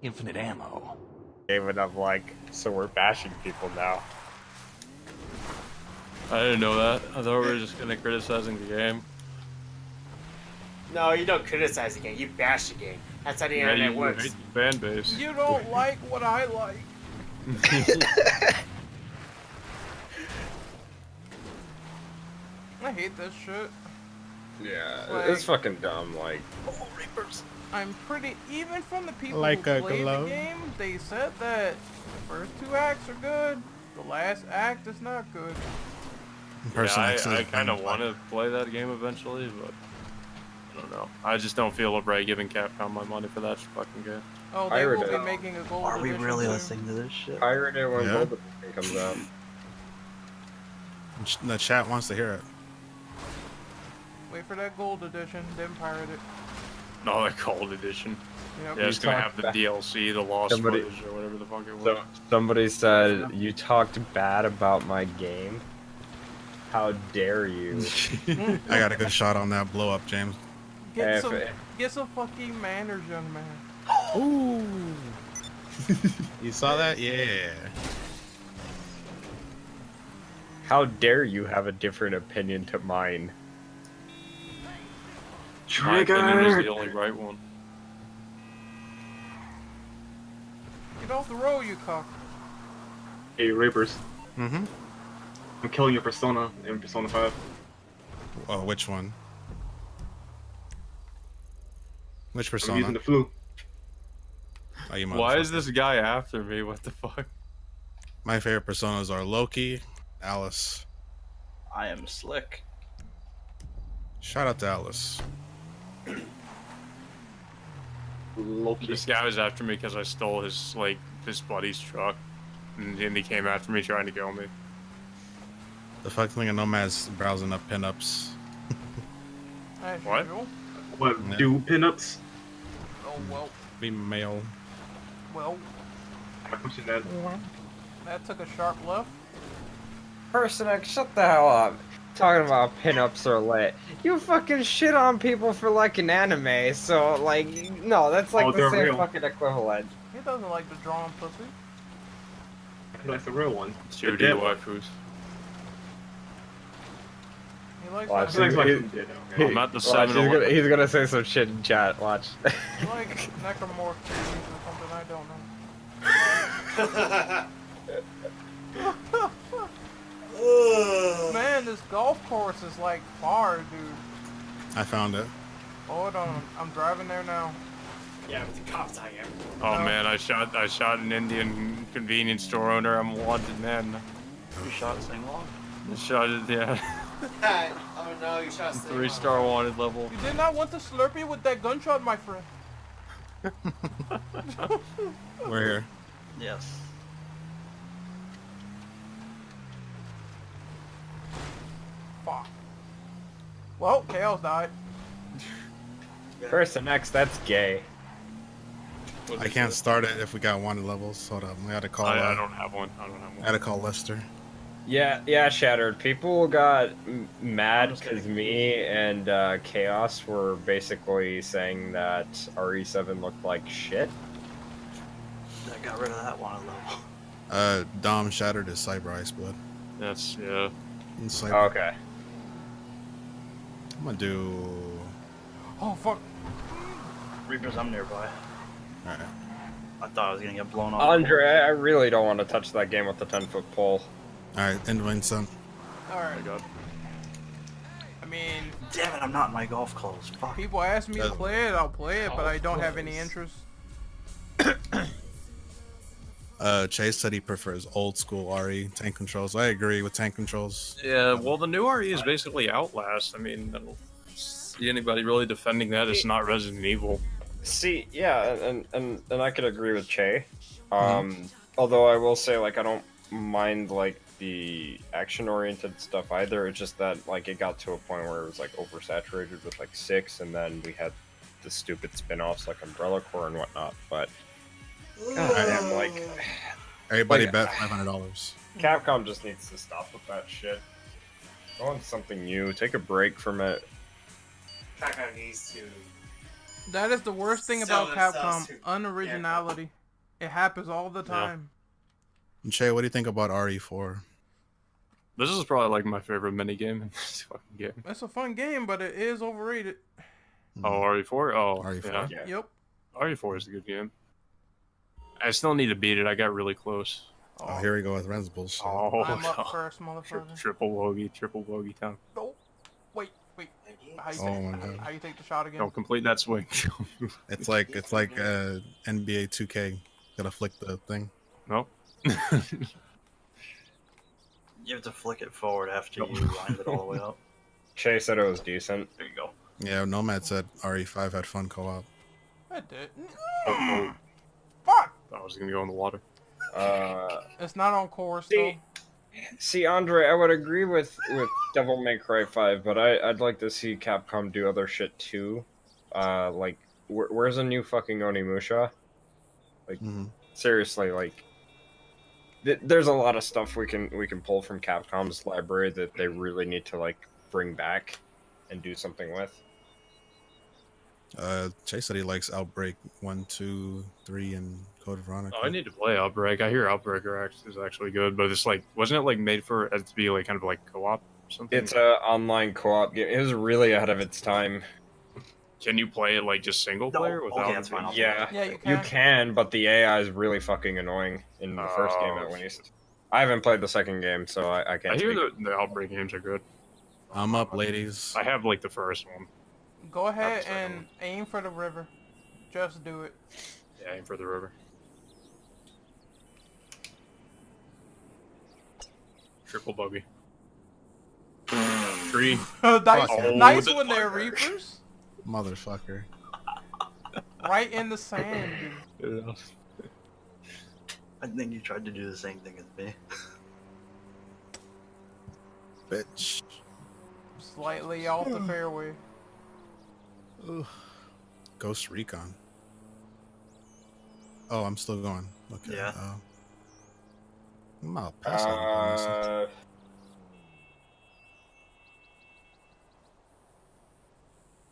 Infinite ammo. David, I'm like, so we're bashing people now. I didn't know that. I thought we were just gonna criticizing the game. No, you don't criticize the game. You bash the game. That's how the Yeah, internet you works. hate the fan base. You don't like what I like. I hate this shit. Yeah, Like- it's fucking dumb. Like, Oh, Reapers. I'm pretty even from the people Like who a played the glove. game. They said that the first 2 acts are good. The last act is not good. Yeah, I kind of want to play that game eventually, but I don't know. I just don't feel right giving Capcom my money for that fucking game. Oh, they will be Pirated. making a gold Are we edition really too. listening to this shit? pirate it when Yeah. Gold Edition comes out. The chat wants to hear it. Wait for that gold edition, then pirate it. No, the Gold Edition. Yep. Yeah, it's gonna talked have the back- DLC, the Lost Somebody- Footage, or whatever the fuck it was. So somebody said you talked bad about my game. How dare you? I got a good shot on that blow up, James. Get If- get some fucking manners, young man. Ooh. You saw that? Yeah. How dare you have a different opinion to mine? My opinion is the only right one. Get off the road, you cock. Hey, Reapers. Mm-hmm. I'm killing your Persona in Persona 5. Oh, which one? Which I'm persona? using the flu. Oh, you Why motherfucker. is this guy after me? What the fuck? My favorite personas are Loki, Alice. I am slick. Shout out to Alice. Loki. This guy was after me because I stole his buddy's truck, and he came after me trying to kill me. The fucking Nomad's browsing up pinups. As What? usual. What, Yeah. do pinups? Oh well, Be male. well. I pushing that. That took a sharp left. Person X, shut the hell up. Talking about pinups are lit. You fucking shit on people for liking anime, so like, no, that's like Oh, the they're same real. fucking equivalent. He doesn't like the drawn pussy. That's the real one. 2D dead. waifus. He likes Watch He likes He- like he- some dead, he- okay. I'm at the Watch, 7-Eleven. he's gonna say some shit in chat, watch. he likes necromorph babies or something. I don't know. Man, this golf course is like far, dude. I found it. Hold on, I'm driving there now. Yeah, with the cops I am. Oh man, I shot an Indian convenience store owner. I'm a wanted man. You shot Singlong? I shot it, yeah. Oh no, you shot Steve. 3-star wanted level. You did not want to Slurpee with that gunshot, my friend. We're here. Yes. Fuck. Well, Chaos died. Person X, that's gay. I can't start it if we got wanted levels. Hold up. We gotta call. I don't have one. I don't have I one. gotta call Lester. Yeah, Shattered. People got mad because me and Chaos were basically saying that RE7 looked like shit. I got rid of that one level. Dom shattered his cyber ice blood. That's yeah. And cyber. Okay. I'm gonna do. Oh fuck. Reapers, I'm nearby. Alright. I thought I was gonna get blown off. Andre, I really don't want to touch that game with the 10-foot pole. Alright, end win son. Oh Alright. my god. I mean, Damn it, I'm not in my golf clothes. Fuck. people ask me to play it, I'll play it, but I don't have any close. interest. Chase said he prefers old school RE tank controls. I agree with tank controls. Yeah, well, the new RE is basically Outlast. I mean, I don't see anybody really defending that. It's not Resident Evil. See, yeah, and I could agree with Che. Although I will say, like, I don't mind like the action-oriented stuff either. It's just that like it got to a point where it was like oversaturated with like 6, and then we had the stupid spin-offs like Umbrella Corps and whatnot. But goddamn, like Everybody Like, bet $500. Capcom just needs to stop with that shit. Go on something new. Take a break from it. Capcom needs to That is the worst thing Sell about themselves Capcom. to- Unoriginality. It happens all the time. And Shay, what do you think about RE4? This is probably like my favorite mini game in this fucking game. It's a fun game, but it is overrated. Oh, RE4? Oh, RE4? yeah. Yep. RE4 is a good game. I still need to beat it. I got really close. Oh, here we go with Ren's bullshit. Oh, I'm up God. first, motherfucker. Triple bogey time. No. Wait. How you, Oh take, my God. how you take the shot again? Don't complete that swing. It's like NBA 2K. Gotta flick the thing. Nope. You have to flick it forward after you wind it all the way up. Che said it was decent. There you go. Yeah, Nomad said RE5 had fun co-op. I did. Oh, Fuck! I was gonna go in the water. It's not on course, though. See, Andre, I would agree with Devil May Cry 5, but I'd like to see Capcom do other shit too. Like, where's a new fucking Onimusha? Like, seriously, like, there's a lot of stuff we can pull from Capcom's library that they really need to like bring back and do something with. Chase said he likes Outbreak 1, 2, 3, and Code Veronica. Oh, I need to play Outbreak. I hear Outbreaker is actually good, but it's like, wasn't it like made for it to be like kind of like co-op or something? It's a online co-op game. It was really ahead of its time. Can you play it like just single player without? okay, that's fine. I'll Yeah, Yeah, you can, but the AI is really fucking annoying in the first game at least. I haven't played the second game, so I can't. I hear speak. the Outbreak games are good. I'm up, ladies. I have like the first one. Go ahead Not the second and aim for the river. Just do it. Yeah, aim for the river. Triple bogey. Tree. nice Oh, nice the one there, fucker. Reapers. Motherfucker. Right in the sand, dude. I think you tried to do the same thing as me. Bitch. Slightly off the fairway. Ghost Recon. Oh, I'm still going. Okay. Yeah. I'm out. Pass out.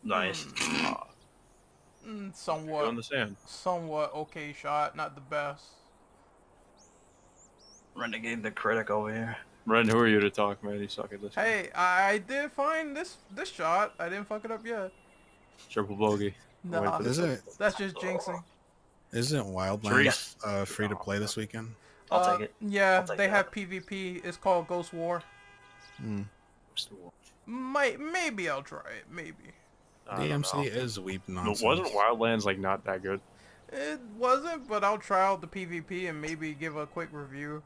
Nice. Somewhat. Go in the sand. Somewhat okay shot, not the best. Renegade the critic over here. Ren, who are you to talk, man? You suck at this. Hey, I did find this shot. I didn't fuck it up yet. Triple bogey. Nah, that's just jinxing. Isn't Wildlands free to play this weekend? I'll take it. Yeah, I'll take they that. have PvP. It's called Ghost War. Maybe I'll try it. Maybe. DMC is weep nonsense. Wasn't Wildlands like not that good? It wasn't, but I'll try out the PvP and maybe give a quick review.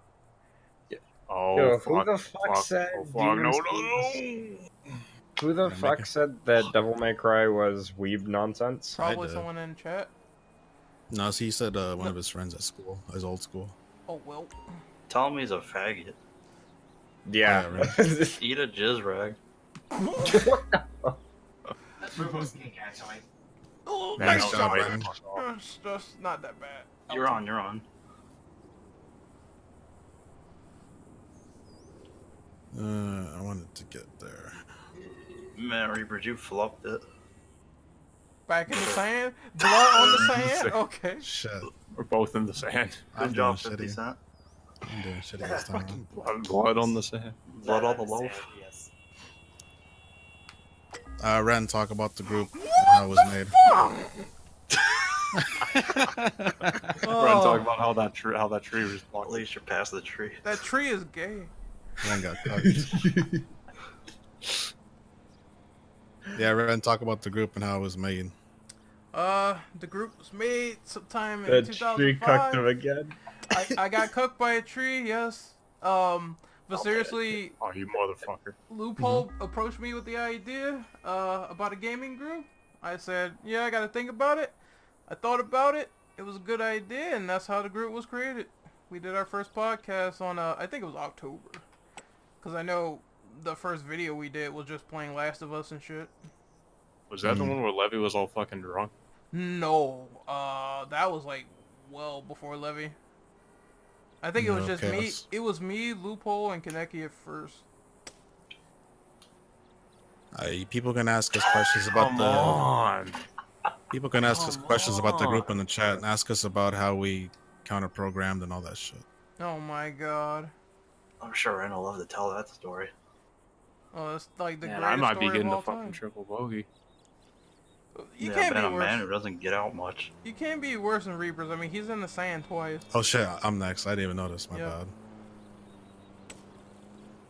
Oh, Yo, fuck, who the fuck said oh, fuck, no. Who the fuck said that Devil May Cry was weeb nonsense? Probably did. someone in chat. No, he said one of his friends at school, his old school. Oh well. Tell him he's a faggot. Yeah. Oh, yeah, Eat a jizz rag. That's Rubo's king, actually. Oh, Nice nice job, shot. Brandon. It's just not that bad. You're on, you're on. I wanted to get there. Man, Reapers, you flopped it. Back in the sand? Blood on the sand? Okay. Shit. We're both in the sand. Good I'm job, doing 50 shitty. Cent. I'm doing shitty this time. Blood on the sand. Blood on the loaf. Yes. Ren, talk about the group and how it was made. We're gonna talk about how that tree was At blocked. least you're past the tree. That tree is gay. Ren got cut. Yeah, Ren, talk about the group and how it was made. The group was made sometime in The tree cucked 2005. him again. I got cooked by a tree, yes. But seriously, Oh, you motherfucker. Loophole approached me with the idea about a gaming group. I said, yeah, I gotta think about it. I thought about it. It was a good idea, and that's how the group was created. We did our first podcast on, I think it was October. Because I know the first video we did was just playing Last of Us and shit. Was that the one where Levy was all fucking drunk? No, that was like well before Levy. I think it was just me. It was me, Loophole, and Kaneki at first. People can ask us questions about Come the. on. People can ask us Come questions about the group on. in the chat and ask us about how we counter-programmed and all that shit. Oh my god. I'm sure Ren will love to tell that story. Oh, it's like the Man, greatest I might be story getting of the all fucking time. triple bogey. You Yeah, can't been be a worse. man who doesn't get out much. You can't be worse than Reapers. I mean, he's in the sand twice. Oh shit, I'm next. I didn't even notice. My Yeah. bad.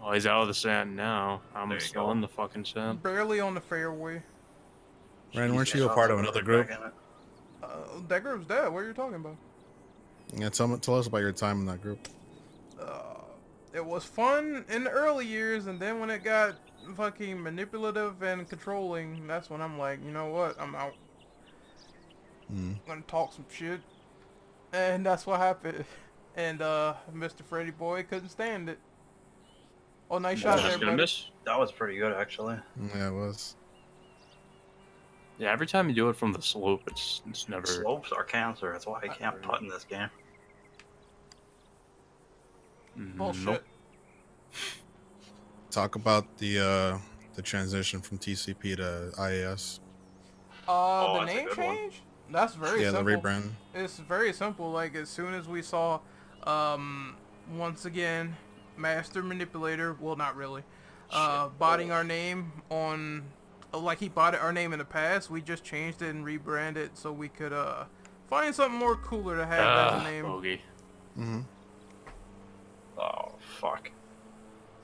Oh, he's out of the sand now. I'm There you still go. in the fucking sand. Barely on the fairway. Ren, weren't Jeez, you a I part thought of I another was group? back in it. That group's dead. What are you talking about? Yeah, tell us about your time in that group. It was fun in the early years, and then when it got fucking manipulative and controlling, that's when I'm like, you know what? I'm out. Mm. I'm gonna talk some shit. And that's what happened. And Mr. Freddy Boy couldn't stand it. Oh, nice shot Just there, gonna buddy. miss. That was pretty good, actually. Yeah, it was. Yeah, every time you do it from the slope, it's never. Slopes are cancer. That's why I can't putt in this game. Bullshit. Nope. Talk about the transition from TCP to IAS. Oh, The that's a name good one. change? That's very Yeah, the simple. rebrand. It's very simple. Like, as soon as we saw, once again, Master Manipulator, well, not really, botting our name on, like he botted our name in the past, we just changed it and rebranded so we could, find something more cooler to have as a name. Bogey. Mm-hmm. Oh, fuck.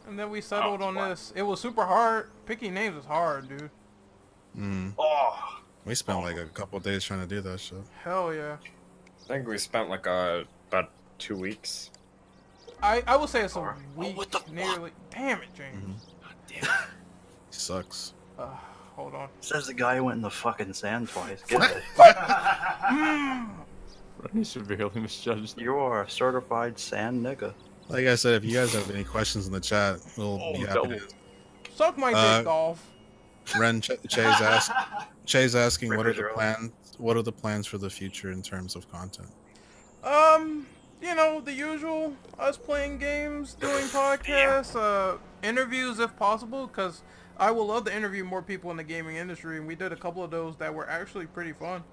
And then we settled on flat. this. It was super hard. Picking names is hard, dude. Mm. Oh, We spent like a couple days trying to do that shit. Hell yeah. I think we spent like about 2 weeks. I would say it's a Oh, week, what the fuck? nearly. Damn it, James. He sucks. Hold on. says the guy who went in the fucking sand twice. Get it. He severely misjudged. You are a certified sand nigga. Like I said, if you guys have any questions in the chat, we'll be happy double. to. Suck my dick, golf. Ren, Che's asking what are Ripper's the early. plans? What are the plans for the future in terms of content? You know, the usual, us playing games, doing podcasts, interviews if possible, because I would love to interview more people in the gaming industry, and we did a couple of those that were actually pretty fun.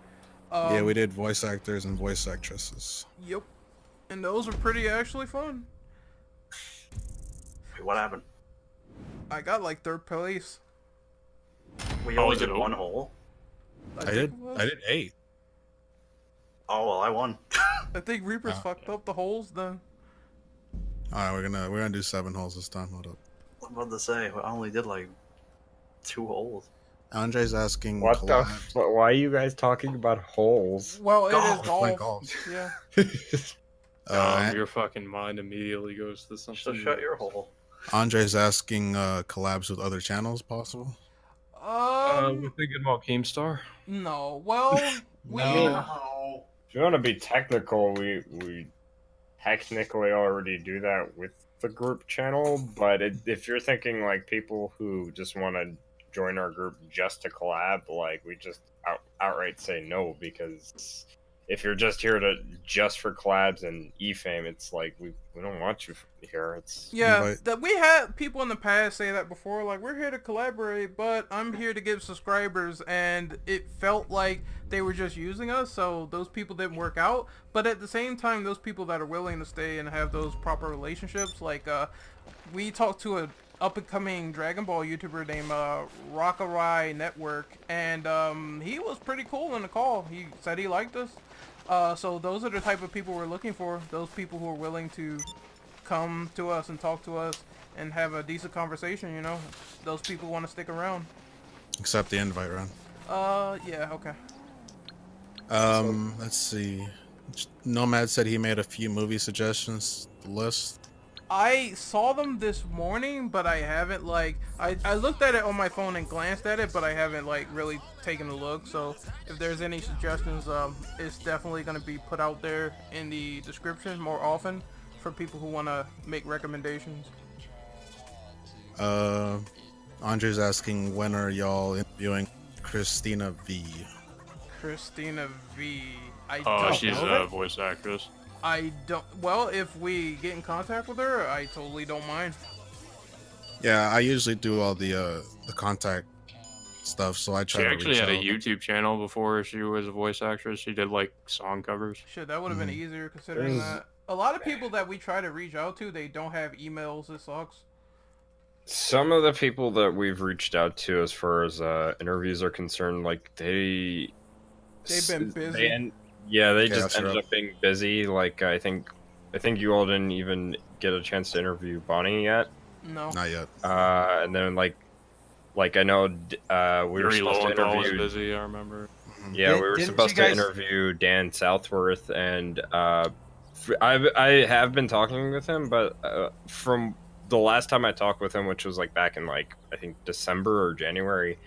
Yeah, we did voice actors and voice actresses. Yep. And those were pretty actually fun. Wait, what happened? I got like 3rd place. We Oh, only is it did one hole. I think did. it was. I did 8. Oh well, I won. I think Reapers fucked up the holes then. All right, we're gonna do 7 holes this time. Hold up. I'm about to say, I only did like 2 holes. Andre's asking. What the? collab- Why are you guys talking about holes? Well, it is Golf, play golf. golf. Yeah. Your fucking mind immediately goes to So something. shut your hole. Andre's asking collabs with other channels possible. We're thinking about Keemstar. No. Well, we. No. If you want to be technical, we technically already do that with the group channel. But if you're thinking like people who just want to join our group just to collab, like we just outright say no, because if you're just here just for collabs and e-fame, it's like we don't want you here. It's Yeah, Invite- that we had people in the past say that before, like, we're here to collaborate, but I'm here to get subscribers, and it felt like they were just using us, so those people didn't work out. But at the same time, those people that are willing to stay and have those proper relationships, like, we talked to a up-and-coming Dragon Ball YouTuber named Rockarai Network, and he was pretty cool in the call. He said he liked us. So those are the type of people we're looking for. Those people who are willing to come to us and talk to us and have a decent conversation, you know. Those people want to stick around. Accept the invite, Ron. Yeah, okay. Let's see. Nomad said he made a few movie suggestions. The list. I saw them this morning, but I haven't, like, I looked at it on my phone and glanced at it, but I haven't, like, really taken a look. So if there's any suggestions, it's definitely going to be put out there in the description more often for people who want to make recommendations. Andre's asking, when are y'all interviewing Christina V? Christina V. Oh, she's know a voice actress. I don't. Well, if we get in contact with her, I totally don't mind. Yeah, I usually do all the contact stuff, so I try She to actually reach had a out. YouTube channel before she was a voice actress. She did like song covers. Shit, that would have been Mhm. easier considering that a lot of people that we try to reach out to, they don't have emails. It sucks. Some of the people that we've reached out to, as far as interviews are concerned, like They've been busy. they Yeah, just sure. ended up being busy. Like I think you all didn't even get a chance to interview Bonnie yet. No. Not yet. And then like I know we were Yuri supposed to Lowenthal was interview. busy, I remember. Mhm. Yeah, we were Didn't supposed you to guys- interview Dan Southworth, and I have been talking with him, but from the last time I talked with him, which was like back in like I think December or January,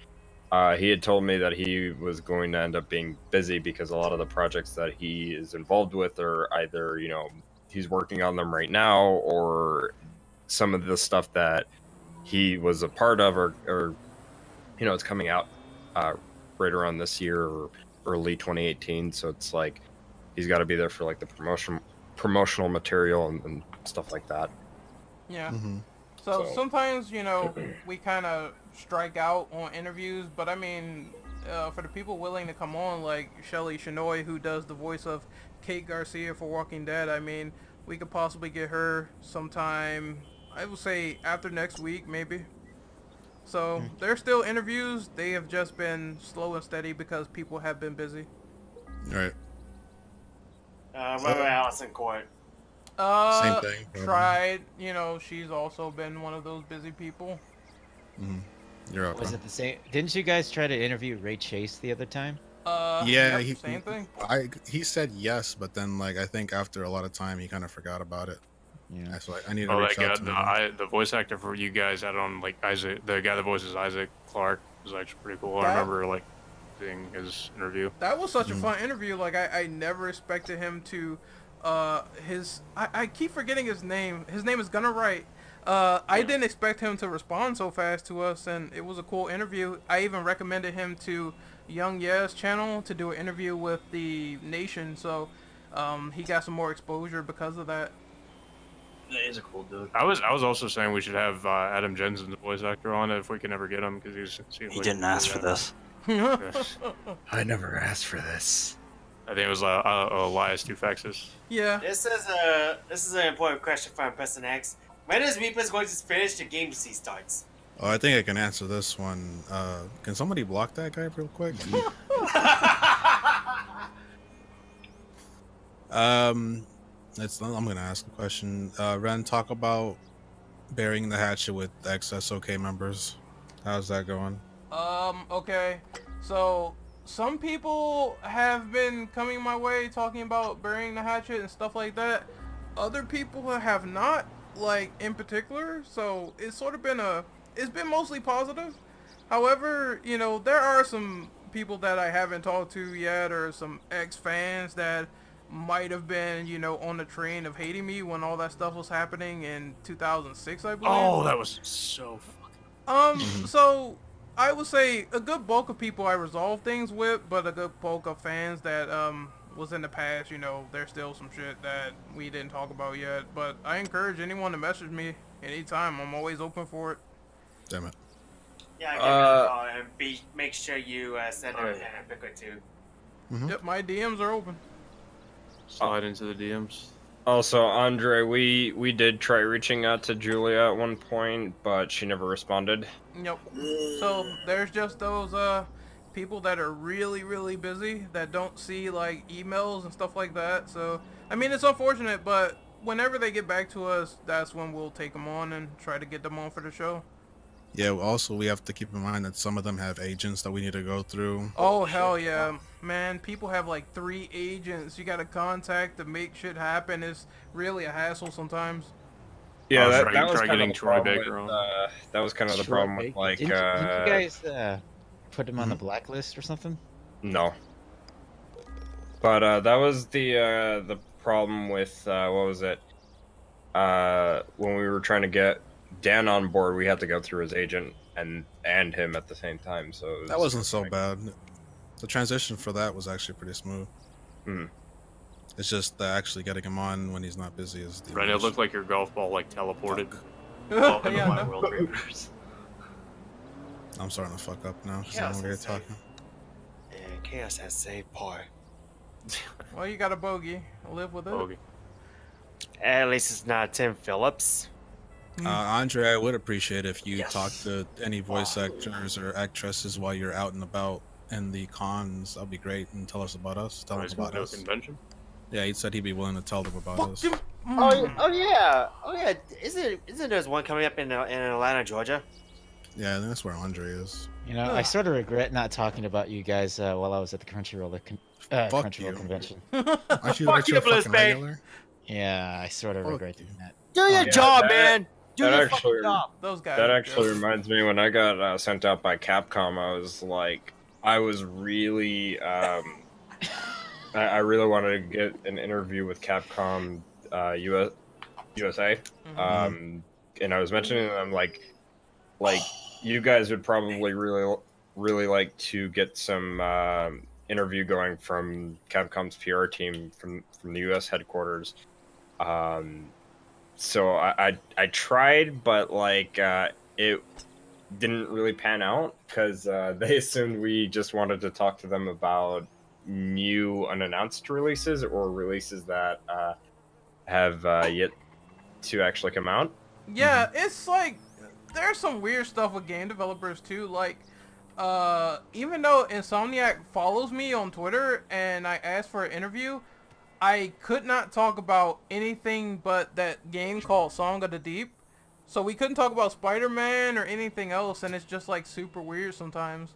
he had told me that he was going to end up being busy because a lot of the projects that he is involved with are either, you know, he's working on them right now, or some of the stuff that he was a part of, or you know, it's coming out right around this year or early 2018. So it's like he's got to be there for like the promotional material and stuff like that. Yeah. Mhm. So So- sometimes, you know, we kind of strike out on interviews, but I mean, for the people willing to come on, like Shelly Shinoy, who does the voice of Kate Garcia for Walking Dead, I mean, we could possibly get her sometime, I would say after next week, maybe. So there's still interviews. They have just been slow and steady because people have been busy. Right. What about Allison Court? Same thing, probably. Tried, you know, she's also been one of those busy people. Mhm. You're up. Was it the same? Didn't you guys try to interview Ray Chase the other time? Yeah, yep, same thing. he said yes, but then like I think after a lot of time he kind of forgot about it. Yeah. That's why I need to Oh, reach that out guy, to him. the voice actor for you guys had on like Isaac, the guy that voices Isaac Clarke was actually pretty cool. I That- remember like seeing his interview. That was such a Mhm. fun interview. Like I never expected him to I keep forgetting his name. His name is Gunnar Wright. I didn't expect him to respond so fast to us, and it was a cool interview. I even recommended him to Young Yes channel to do an interview with the Nation, so he got some more exposure because of that. That is a cool dude. I was also saying we should have Adam Jensen, the voice actor, on it if we can ever get him, because He didn't ask for this. I never asked for this. I think it was Elias Tufexis. Yeah. This is an important question from Person X. When is Reapers going to finish the game he starts? Oh, I think I can answer this one. Can somebody block that guy real quick? I'm gonna ask a question. Ren, talk about burying the hatchet with ex-SOK members. How's that going? Okay. So some people have been coming my way talking about burying the hatchet and stuff like that. Other people have not, like in particular. So it's sort of been it's been mostly positive. However, you know, there are some people that I haven't talked to yet, or some ex-fans that might have been, you know, on the train of hating me when all that stuff was happening in 2006, I believe. Oh, that was so fucking. So I would say a good bulk of people I resolved things with, but a good bulk of fans that was in the past, you know, there's still some shit that we didn't talk about yet. But I encourage anyone to message me anytime. I'm always open for it. Damn it. Yeah, give me a call and make sure you send him a pic or two. Yep, my DMs are open. Slide into the DMs. Also, Andre, we did try reaching out to Julia at one point, but she never responded. Yep. So there's just those people that are really, really busy that don't see like emails and stuff like that. So I mean, it's unfortunate, but whenever they get back to us, that's when we'll take them on and try to get them on for the show. Yeah. Also, we have to keep in mind that some of them have agents that we need to go through. Oh hell yeah, man! People have like 3 agents you gotta contact to make shit happen. It's really a hassle sometimes. Yeah, Oh, that, try- that was try kind of getting the Troy problem Baker with, on. that was kind of the Troy problem with Baker. like Didn't you guys put him on the blacklist or something? no. But that was the problem with what was it? When we were trying to get Dan on board, we had to go through his agent and him at the same time. So it was, That wasn't so bad. The transition for that was actually pretty smooth. Mhm. It's just actually getting him on when he's not busy is the Right, it issue. looked like your golf ball like teleported. Welcome Yeah, to my no. world, Reapers. I'm starting to fuck up now because Chaos I'm over here has saved. talking. And Chaos has saved par. Well, you got a bogey. Live with it. Bogey. At least it's not Tim Phillips. Andre, I would appreciate if you Yes. talk to any voice actors or actresses while you're out and about in the cons. That'd be great, and tell us about us. Tell I them just went about to a us. convention. Yeah, he said he'd be willing to tell them about us. Fuck him. Oh yeah. Isn't there one coming up in Atlanta, Georgia? Yeah, I think that's where Andre is. You know, I sort of regret not talking about you guys while I was at the Crunchyroll you. convention. Aren't you, Fuck aren't you you, a fucking Bliss Bay. regular? Yeah, I sort of Fuck regret you. doing that. Do your yeah, job, that- man. Do that your actually- fucking job. Those guys. That are actually just- reminds me when I got sent out by Capcom, I was really I really wanted to get an interview with Capcom USA, and I was mentioning to them like you guys would probably really like to get some interview going from Capcom's PR team from the US headquarters. So I tried, but like it didn't really pan out because they assumed we just wanted to talk to them about new unannounced releases or releases that have yet to actually come out. Yeah, it's like there's some weird stuff with game developers too. Like, even though Insomniac follows me on Twitter and I asked for an interview, I could not talk about anything but that game called Song of the Deep. So we couldn't talk about Spider-Man or anything else, and it's just like super weird sometimes.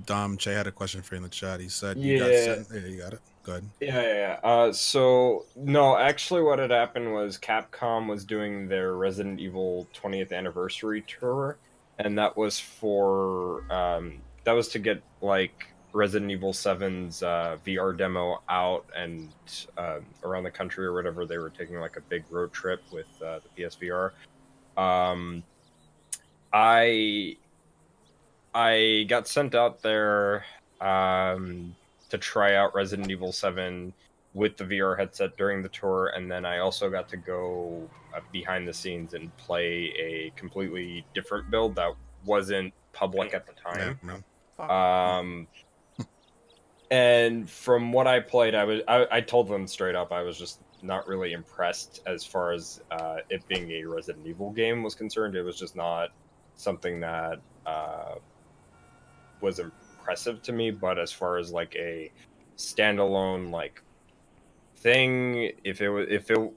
Dom Che had a question for you in the chat. He said Yeah. you got sent. Yeah, you got it. Go ahead. Yeah. So no, actually, what had happened was Capcom was doing their Resident Evil 20th anniversary tour, and that was for that was to get like Resident Evil 7's VR demo out and around the country or whatever. They were taking like a big road trip with the PSVR. I got sent out there to try out Resident Evil 7 with the VR headset during the tour, and then I also got to go behind the scenes and play a completely different build that wasn't public at the time. Yeah, no. Fuck. And from what I played, I told them straight up I was just not really impressed as far as it being a Resident Evil game was concerned. It was just not something that was impressive to me. But as far as like a standalone like thing, if it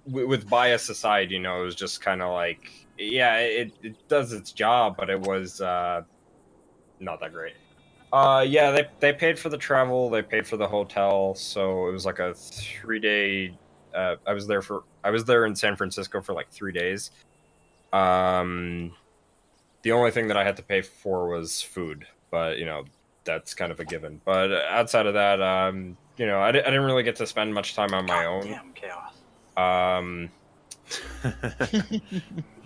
with bias aside, you know, it was just kind of like, yeah, it does its job, but it was not that great. Yeah, they paid for the travel, they paid for the hotel, so it was like a 3-day. I was there in San Francisco for like 3 days. The only thing that I had to pay for was food, but you know that's kind of a given. But outside of that, you know, I didn't really get to spend much time on my own. Damn chaos.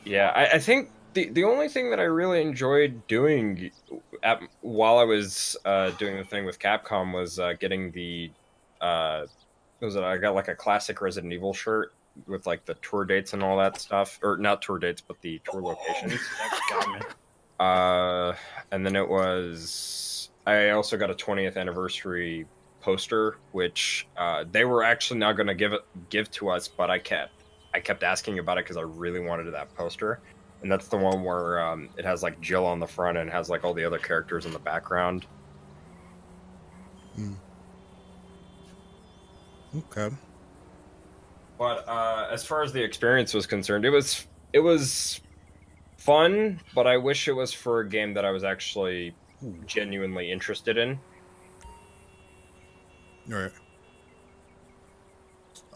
Yeah, I think the only thing that I really enjoyed doing while I was doing the thing with Capcom was getting the I got like a classic Resident Evil shirt with like the tour dates and all that stuff, or not tour dates, but the tour locations. And then I also got a 20th anniversary poster, which they were actually not going to give to us, but I kept asking about it because I really wanted that poster. And that's the one where it has like Jill on the front and has like all the other characters in the background. Okay. But as far as the experience was concerned, it was fun, but I wish it was for a game that I was actually genuinely interested in. All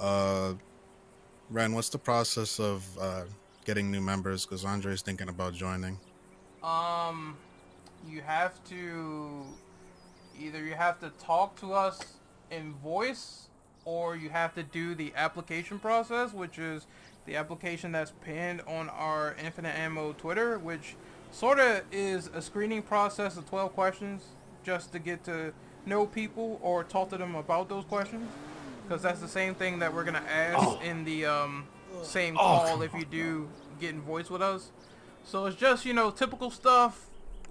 right. Ren, what's the process of getting new members? Because Andre's thinking about joining. You have to talk to us in voice, or you have to do the application process, which is the application that's pinned on our Infinite Ammo Twitter, which sort of is a screening process of 12 questions just to get to know people or talk to them about those questions, because that's the same thing that we're gonna ask in the same call if you do get in voice with us. So it's just, you know, typical stuff.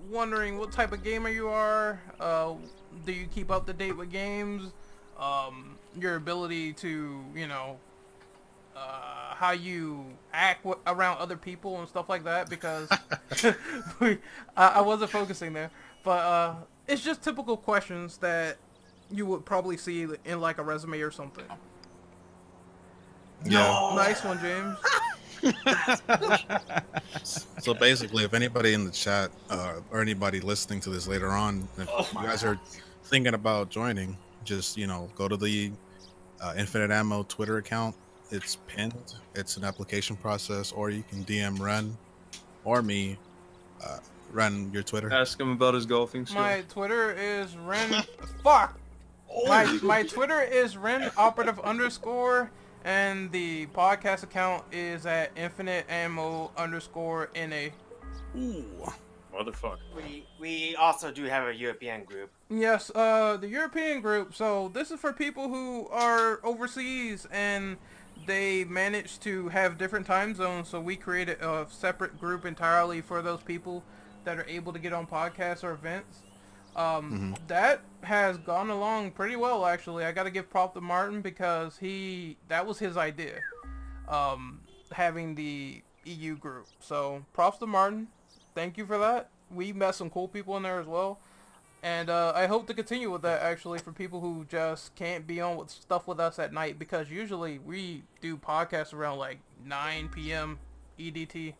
Wondering what type of gamer you are. Do you keep up to date with games? Your ability to, you know, how you act around other people and stuff like that. Because I wasn't focusing there, but it's just typical questions that you would probably see in like a resume or something. Yeah. Nice one, James. So basically, if anybody in the chat or anybody listening to this later on, if you guys are thinking about joining, just go to the Infinite Ammo Twitter account. It's pinned. It's an application process, or you can DM Ren or me. Ren, your Twitter. Ask him about his golfing skills. My Twitter is Ren. Fuck. My Twitter is Ren operative _ and the podcast account is at Infinite Ammo _ NA. Ooh. Motherfucker. We also do have a European group. Yes, the European group. So this is for people who are overseas and they manage to have different time zones. So we created a separate group entirely for those people that are able to get on podcasts or events. That has gone along pretty well, actually. I got to give prop to Martin because that was his idea, having the EU group. So props to Martin. Thank you for that. We met some cool people in there as well. And I hope to continue with that, actually, for people who just can't be on with stuff with us at night, because usually we do podcasts around like 9 p.m. EDT.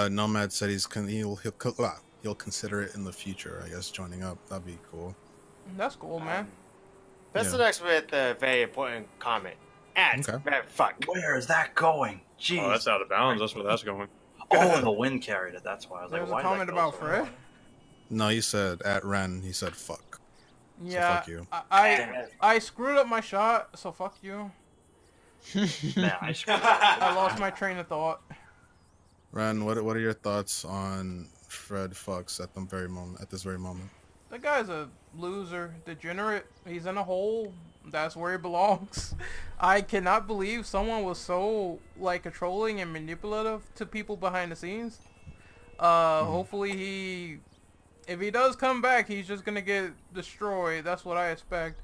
Nomad said he'll consider it in the future. I guess joining up, that'd be cool. That's cool, man. That's next with a very important comment. Fuck. Where is that going? Jeez. Oh, that's out of bounds. That's where that's going. Oh, the wind carried it. That's why I was There's like, a why comment about Fred. No, he said at Ren. He said fuck. Yeah, so fuck you. I screwed up my shot, so fuck you. Man, I I lost my train of thought. Ren, what are your thoughts on Fred fucks at this very moment? That guy's a loser, degenerate. He's in a hole. That's where he belongs. I cannot believe someone was so like controlling and manipulative to people behind the scenes. Hopefully if he does come back, he's just gonna get destroyed. That's what I expect.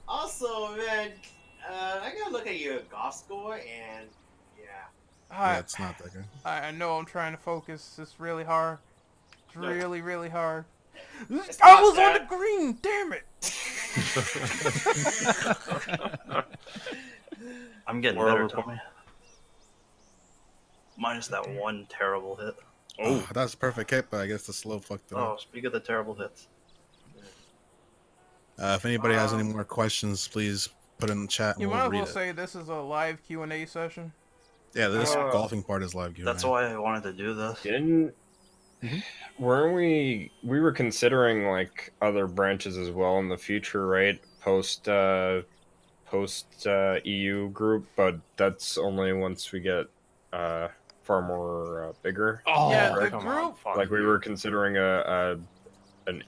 Also, man, I gotta look at your golf score, and yeah, it's not that good. I know I'm trying to focus. It's really hard. It's really, really hard. It's I was not on the green, damn it! I'm getting better, Tommy. Minus that one terrible hit. Oh, that's a perfect hit, but I guess the slow fucked it Oh, up. speak of the terrible hits. If anybody has any more questions, please put in the chat and You we'll might as read well it. say this is a live Q&A session. Yeah, this golfing part is live Q&A. That's why I wanted to do this. Weren't we were considering like other branches as well in the future, right? Post EU group, but that's only once we get far more bigger. Oh, yeah, the come group. on, Like we were considering an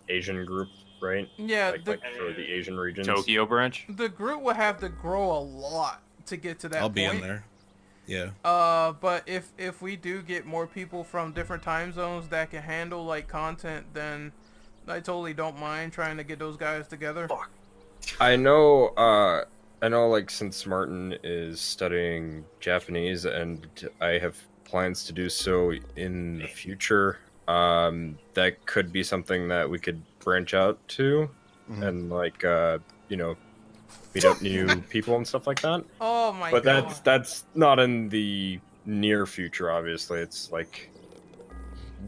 Asian group, right? Yeah, Like for the Asian regions. Tokyo branch. the group would have to grow a lot to get to that I'll point. be in there. Yeah. But if we do get more people from different time zones that can handle like content, then I totally don't mind trying to get those guys together. Fuck. I know like since Martin is studying Japanese and I have plans to do so in the future, that could be something that we could branch out to and like meet up new people and stuff like that. Oh my But god. that's not in the near future, obviously. It's like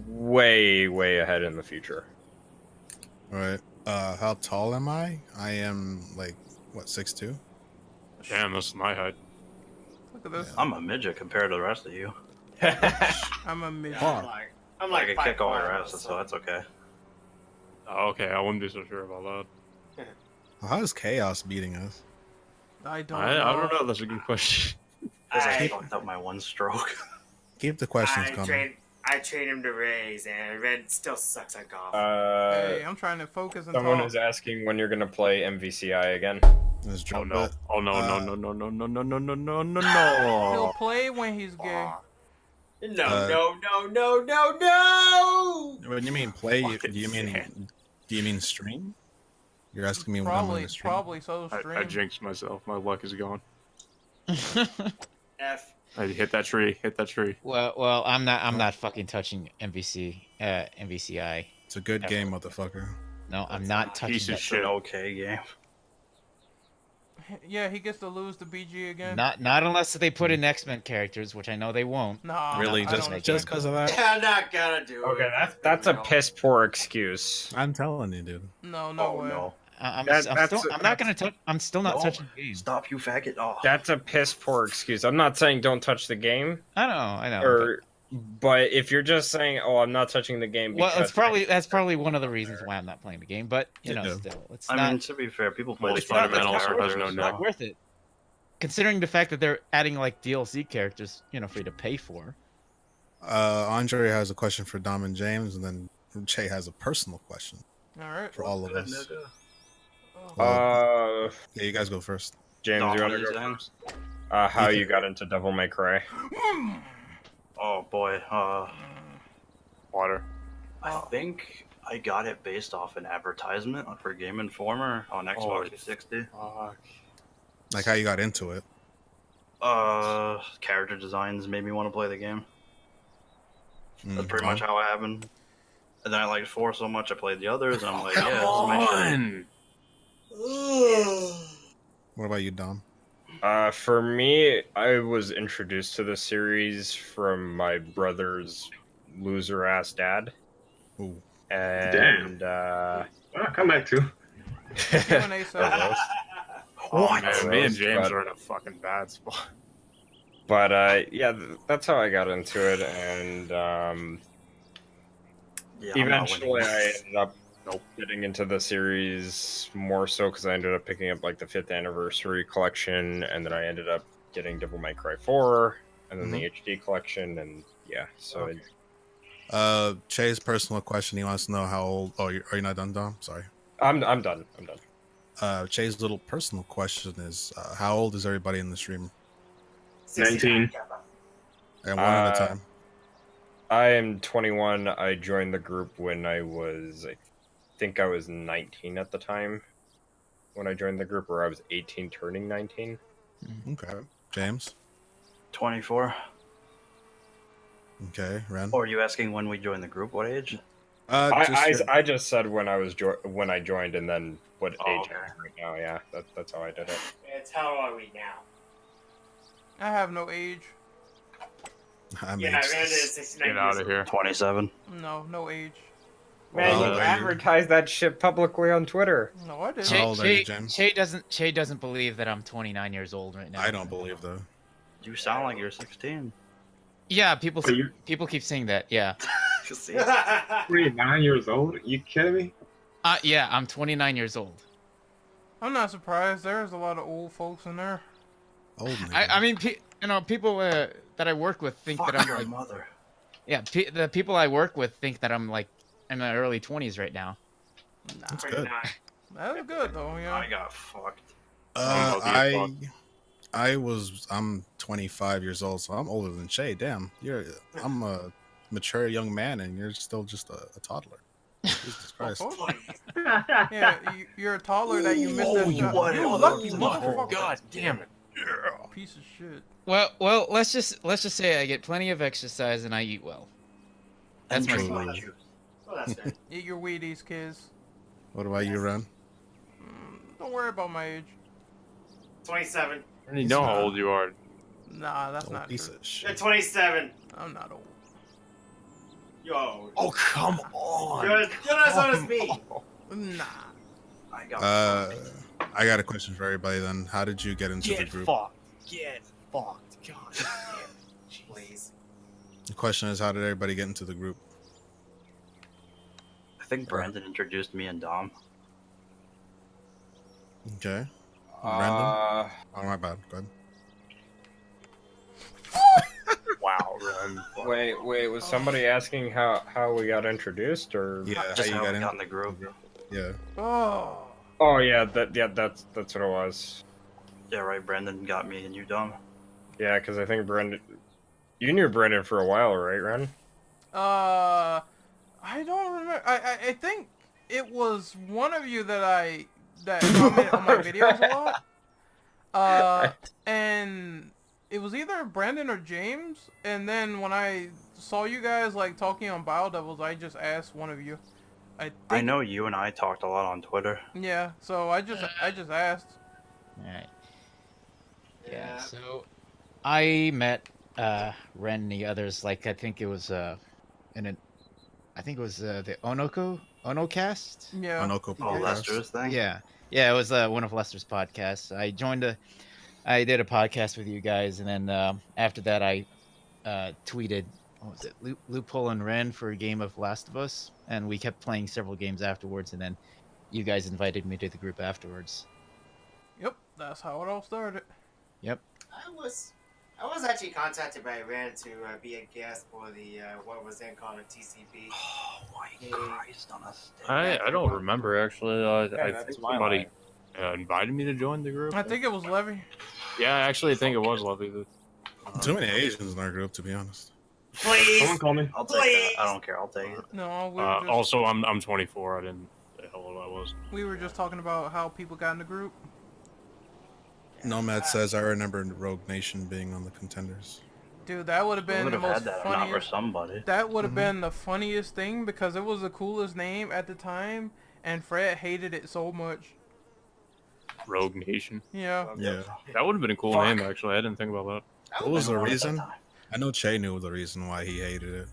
way ahead in the future. All right. How tall am I? I am like what, 6'2"? Damn, that's my height. Look at this. I'm a midget compared to the rest of you. I'm a midget. I'm Like like I kick all 5'5", your asses, so that's okay. Oh, okay, I wouldn't be so sure about that. How is Chaos beating us? I don't I know. don't know. That's a good question. Because I I- fucked up my one stroke. Keep the questions coming. I trained him to raise, and Red still sucks at golf. Hey, I'm trying to focus and Someone talk. is asking when you're gonna play MVCI again. Let's Oh drop no! it. Oh no! No! No! No! No! No! No! No! No! No! No! He'll No! play when he's gay. No, Uh, no, no, no, no, no! When you mean play, Fucking do you mean stream? You're asking me when I'm Probably, going to stream? probably so. I Stream. jinxed myself. My luck is gone. F. I hit that tree. Hit that tree. Well, I'm not fucking touching MVCI. It's a good Ever. game, motherfucker. No, I'm not touching Piece of that. shit. An okay game. Yeah, he gets to lose to BG again. Not unless they put in X-Men characters, which I know they won't. Nah, Really, I just don't just think- because of that? I'm not gonna do it. Okay, that's a piss poor excuse. I'm telling you, dude. No, no Oh way. no. I'm still not No. touching the game. Stop, you faggot. Oh. That's a piss poor excuse. I'm not saying don't touch the game, I know. but if you're just saying, "Oh, I'm not touching the game," Well, because that's probably one of the reasons why I'm not playing the game. But you know, Yeah. still, it's I not. mean, to be fair, people play Most the game Spider-Man with also has no characters, It's not so- worth it. Considering the fact that they're adding like DLC characters, for you to pay for. Andre has a question for Dom and James, and then Che has a personal question All right. for all of Good, us. nigga. Well, yeah, you guys go first. James, Dom, you want what to are you go saying? first? How you got into Devil May Cry? Oh boy. Water. I think I got it based off an advertisement for Game Informer on Xbox Oh, 360. Fuck. Like how you got into it. Character designs made me want to play the game. That's Mm, pretty Dom? much how it happened. And then I liked 4 so much, I played the others, and I'm like, Come yeah, this is my shit. on. What about you, Dom? For me, I was introduced to the series from my brother's loser ass dad, Ooh. and Well, come back to. Q&A session. Oh, What? man, me and James But- are in a fucking bad spot. But yeah, that's how I got into it, and Yeah, I'm not eventually winning. I ended up getting into the series more so because I ended up picking up like the 5th anniversary collection, and then I ended up getting Devil May Cry 4, and then the HD collection, and yeah, so Okay. Che's personal question. He wants to know how old. Oh, are you not done, Dom? Sorry. I'm done. Che's little personal question is, how old is everybody in the stream? 19. And one at a time. I am 21. I joined the group when I think I was 19 at the time when I joined the group, or I was 18 turning 19. Okay. James. 24. Okay. Ren. Or are you asking when we joined the group? What age? I just said when I joined, and then what Oh, age okay. I'm right now. Yeah, that's how I did it. It's how are we now? I have no age. I mean, Yeah, Red is 69 Get out years of here. 27. No, no age. Man, How you old are you? advertised that shit publicly on Twitter. No, I didn't. How old are you, James? Shay doesn't believe that I'm 29 years old right now. I don't believe though. You sound like you're 16. Yeah, people Are you people keep saying that. Yeah. See? 29 years old? You kidding me? Yeah, I'm 29 years old. I'm not surprised. There's a lot of old folks in there. Old nigga. I mean, people that I work with think Fuck that I'm your like, mother. yeah, the people I work with think that I'm like in my early 20s right now. That's good. That's good though, yeah. I got fucked. I'm 25 years old, so I'm older than Shay. Damn, I'm a mature young man, and you're still just a toddler. Jesus Christ. Oh, yeah, you're a toddler that you missed that you shot. what? You Oh, lucky oh, motherfucker. God damn it. Piece of shit. Well, let's just say I get plenty of exercise and I eat well. That's my Drink story. my juice. Oh, that's fair. Eat your Wheaties, kids. What about you, Ren? Don't worry about my age. 27. You know how old you are. Nah, that's Old not piece true. of shit. You're 27. I'm not old. Yo. Oh, come on. You're not as old as me. Nah. I got I got a question for everybody. Then, how did you get into the Get group? fucked. Get fucked. God. Please. The question is, how did everybody get into the group? I think Brandon introduced me and Dom. Okay. Random. Uh, Oh my bad. Go ahead. Wow, Ren. wait, was somebody asking how we got introduced, or? Yeah, how Just you how got we in? got in the group. Yeah. Oh. Oh yeah, that's what it was. Yeah, right. Brendan got me and you dumb. Yeah, because I think Brendan, you knew Brendan for a while, right, Ren? I don't remember. I think it was one of you that commented on my videos a lot. And it was either Brandon or James. And then when I saw you guys like talking on Bio Devils, I just asked one of you. I know you and I talked a lot on Twitter. Yeah, so I just asked. All right. Yeah. So I met Ren and the others. Like I think it was in an I think it was the Onocast. Yeah. Onoko Oh, podcast. Lester's thing. Yeah. Yeah, it was one of Lester's podcasts. I did a podcast with you guys, and then after that, I tweeted, what was it, Loophole and Ren for a game of Last of Us, and we kept playing several games afterwards, and then you guys invited me to the group afterwards. Yep, that's how it all started. Yep. I was actually contacted by Ren to be a guest for the what was then called a TCP. Oh my Christ on a stick. I don't remember actually. I that's think my somebody invited me to join the group. I think it was Levy. Yeah, I actually think it was Lovey. Too many Asians in our group, to be honest. Please. Someone call me. I'll take that. I don't care. I'll take it. No, we were just, Also, I'm 24. I didn't say how old I was. we were just talking about how people got in the group. Nomad says, I remember Rogue Nation being on the contenders. Dude, that would have I been would the have had most that if not for funniest. somebody. That would have been the funniest thing because it was the coolest name at the time, and Fred hated it so much. Rogue Nation. Yeah. Yeah. That would have been a cool name, actually. I didn't think about that. What was the At that reason? time. I know Che knew the reason why he hated it.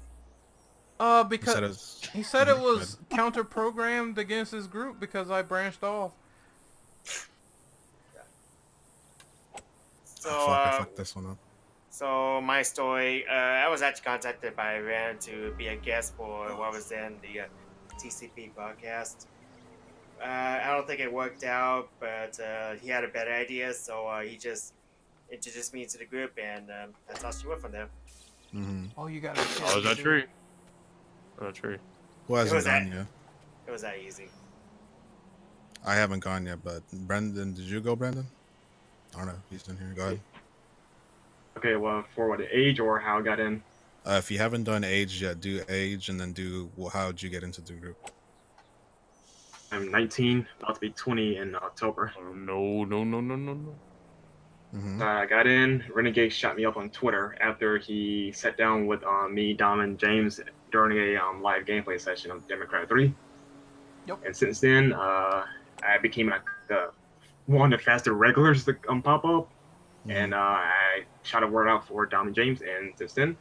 Because he said it was counter-programmed against his group because I branched off. So, I fucked this one up. So my story, I was actually contacted by Ren to be a guest for what was then the TCP podcast. I don't think it worked out, but he had a better idea, so he just introduced me to the group, and that's how she went from there. Mm-hmm. Oh, you got it. Oh, is that true? Oh, that's true. Who hasn't was that? gone yet? It was that easy. I haven't gone yet, but Brendan, did you go, Brendan? I don't know. He's in here. Go ahead. Okay, well, for what, age or how I got in? If you haven't done age yet, do age and then do how'd you get into the group? I'm 19, about to be 20 in October. Oh, no. Mm-hmm. I got in. Renegade shot me up on Twitter after he sat down with me, Dom, and James during a live gameplay session of Democrat 3. Yep. And since then, I became like one of the faster regulars to pop up. And I shot a word out for Dom and James, and since then.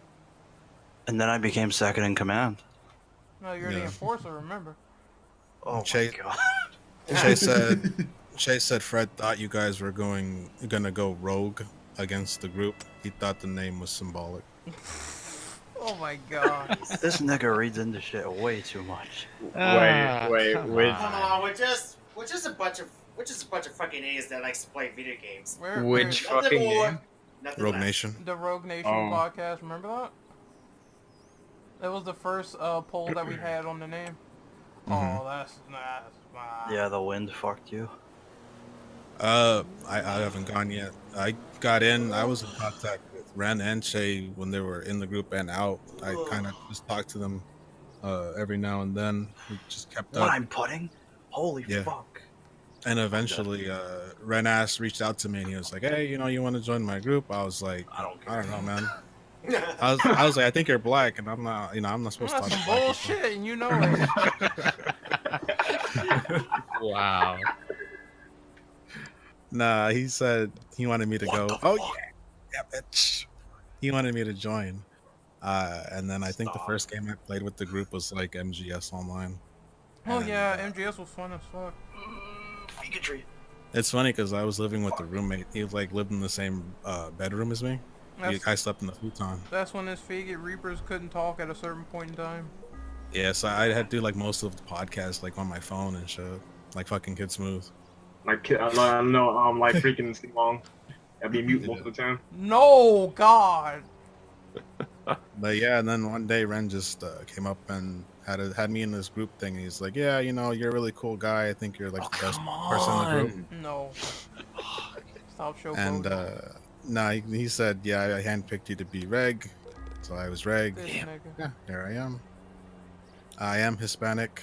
And then I became second in command. No, you're the enforcer, remember? Oh Che- my god. Che said Fred thought you guys were gonna go rogue against the group. He thought the name was symbolic. Oh my god. This nigga reads into shit way too much. Wait, Come wait. Uh-huh. on. Come on, we're just a bunch of fucking idiots that likes to play video games. Which Nothing fucking more, game? nothing Rogue less. Nation. The Rogue Nation Oh. podcast, remember that? That was the first poll that we had on the name. Mhm. Oh, that's Yeah, the wind fucked you. I haven't gone yet. I got in. I was in contact with Ren and Che when they were in the group and out. I kind of just talked to them every now and then. We just kept What up. I'm putting? Holy Yeah. fuck. And eventually, Ren reached out to me and he was like, "Hey, you want to join my group?" I was like, I don't care. "I don't know, man." I was like, "I think you're black, and I'm not. I'm not supposed to That's talk some to black people." bullshit, and you know it. Wow. Nah, he said he wanted me to go. Oh yeah, bitch. He wanted me to join. And then I think the Stop. first game I played with the group was like MGS Online. Oh And, yeah, MGS was fun as fuck. Pikachu. It's funny because I was living with the roommate. He like lived in the same bedroom as me. I slept in the futon. That's when his Faggot Reapers couldn't talk at a certain point in time. Yeah, so I had to do like most of the podcast like on my phone and shit, like fucking Kid Smooth. Like, I don't know, like freaking Sing Long. I'd be mute most of the time. No, God. But yeah, and then one day Ren just came up and had me in this group thing. And he's like, yeah, you know, you're a really cool guy. I think you're like Oh, the best come person in the group. on. No. Stop And showboating. nah, he said, yeah, I handpicked you to be Reg, so I was Reg. This nigga. Yeah, here I am. I am Hispanic.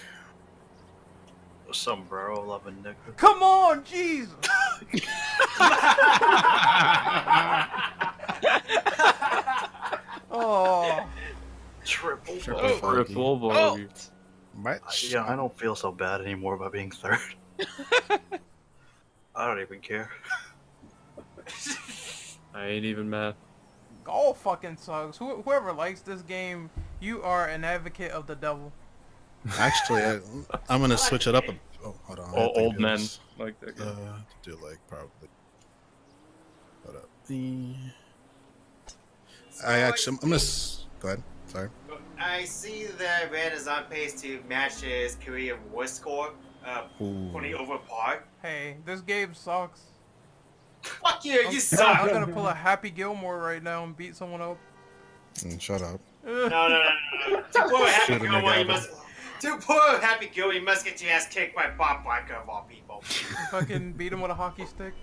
Sombrero loving nigga. Come on, Jesus! Oh. Triple. Triple bogey. Much. Yeah, I don't feel so bad anymore about being third. I don't even care. I ain't even mad. Golf fucking sucks. Whoever likes this game, you are an advocate of the devil. Actually, I'm gonna switch it up. Oh, hold on. I have to Old do men this. like that. Do like probably. Hold up. I'm gonna. Go ahead. Sorry. I see that Red is on pace to match his career war score, 20 over par. Hey, this game sucks. Fuck you, you I'm suck! gonna pull a Happy Gilmore right now and beat someone up. Shut up. No. To poor Happy Shoot a Gilmore, nigga you out must. To poor Happy Gilmore, you must get your ass kicked by Bob Barker of all people. Fucking beat him with a hockey stick.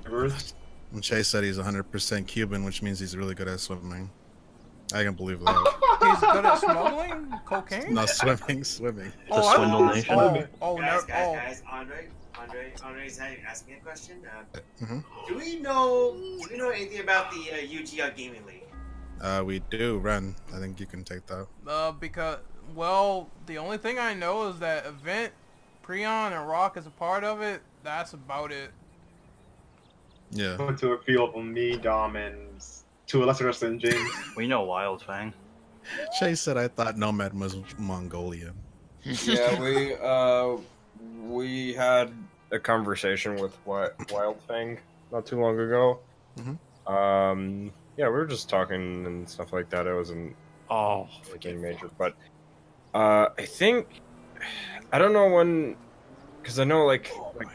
When Chase said he's 100% Cuban, which means he's really good at swimming. I can believe that. He's good at smuggling cocaine. No, swimming. The Swindle Nation. Guys, Andre's asking a question. Mhm. Do we know anything about the UGR Gaming League? We do, Ren. I think you can take that. Because, well, the only thing I know is that Event, Preon, and Rock is a part of it. That's about it. Yeah. Went to a few of them, me, Dom, and to a lesser extent, James. We know Wild Fang. Chase said I thought Nomad was Mongolian. Yeah, we had a conversation with Wild Fang not too long ago. Yeah, we were just talking and stuff like that. It wasn't anything major, but I think I don't know when, because I know like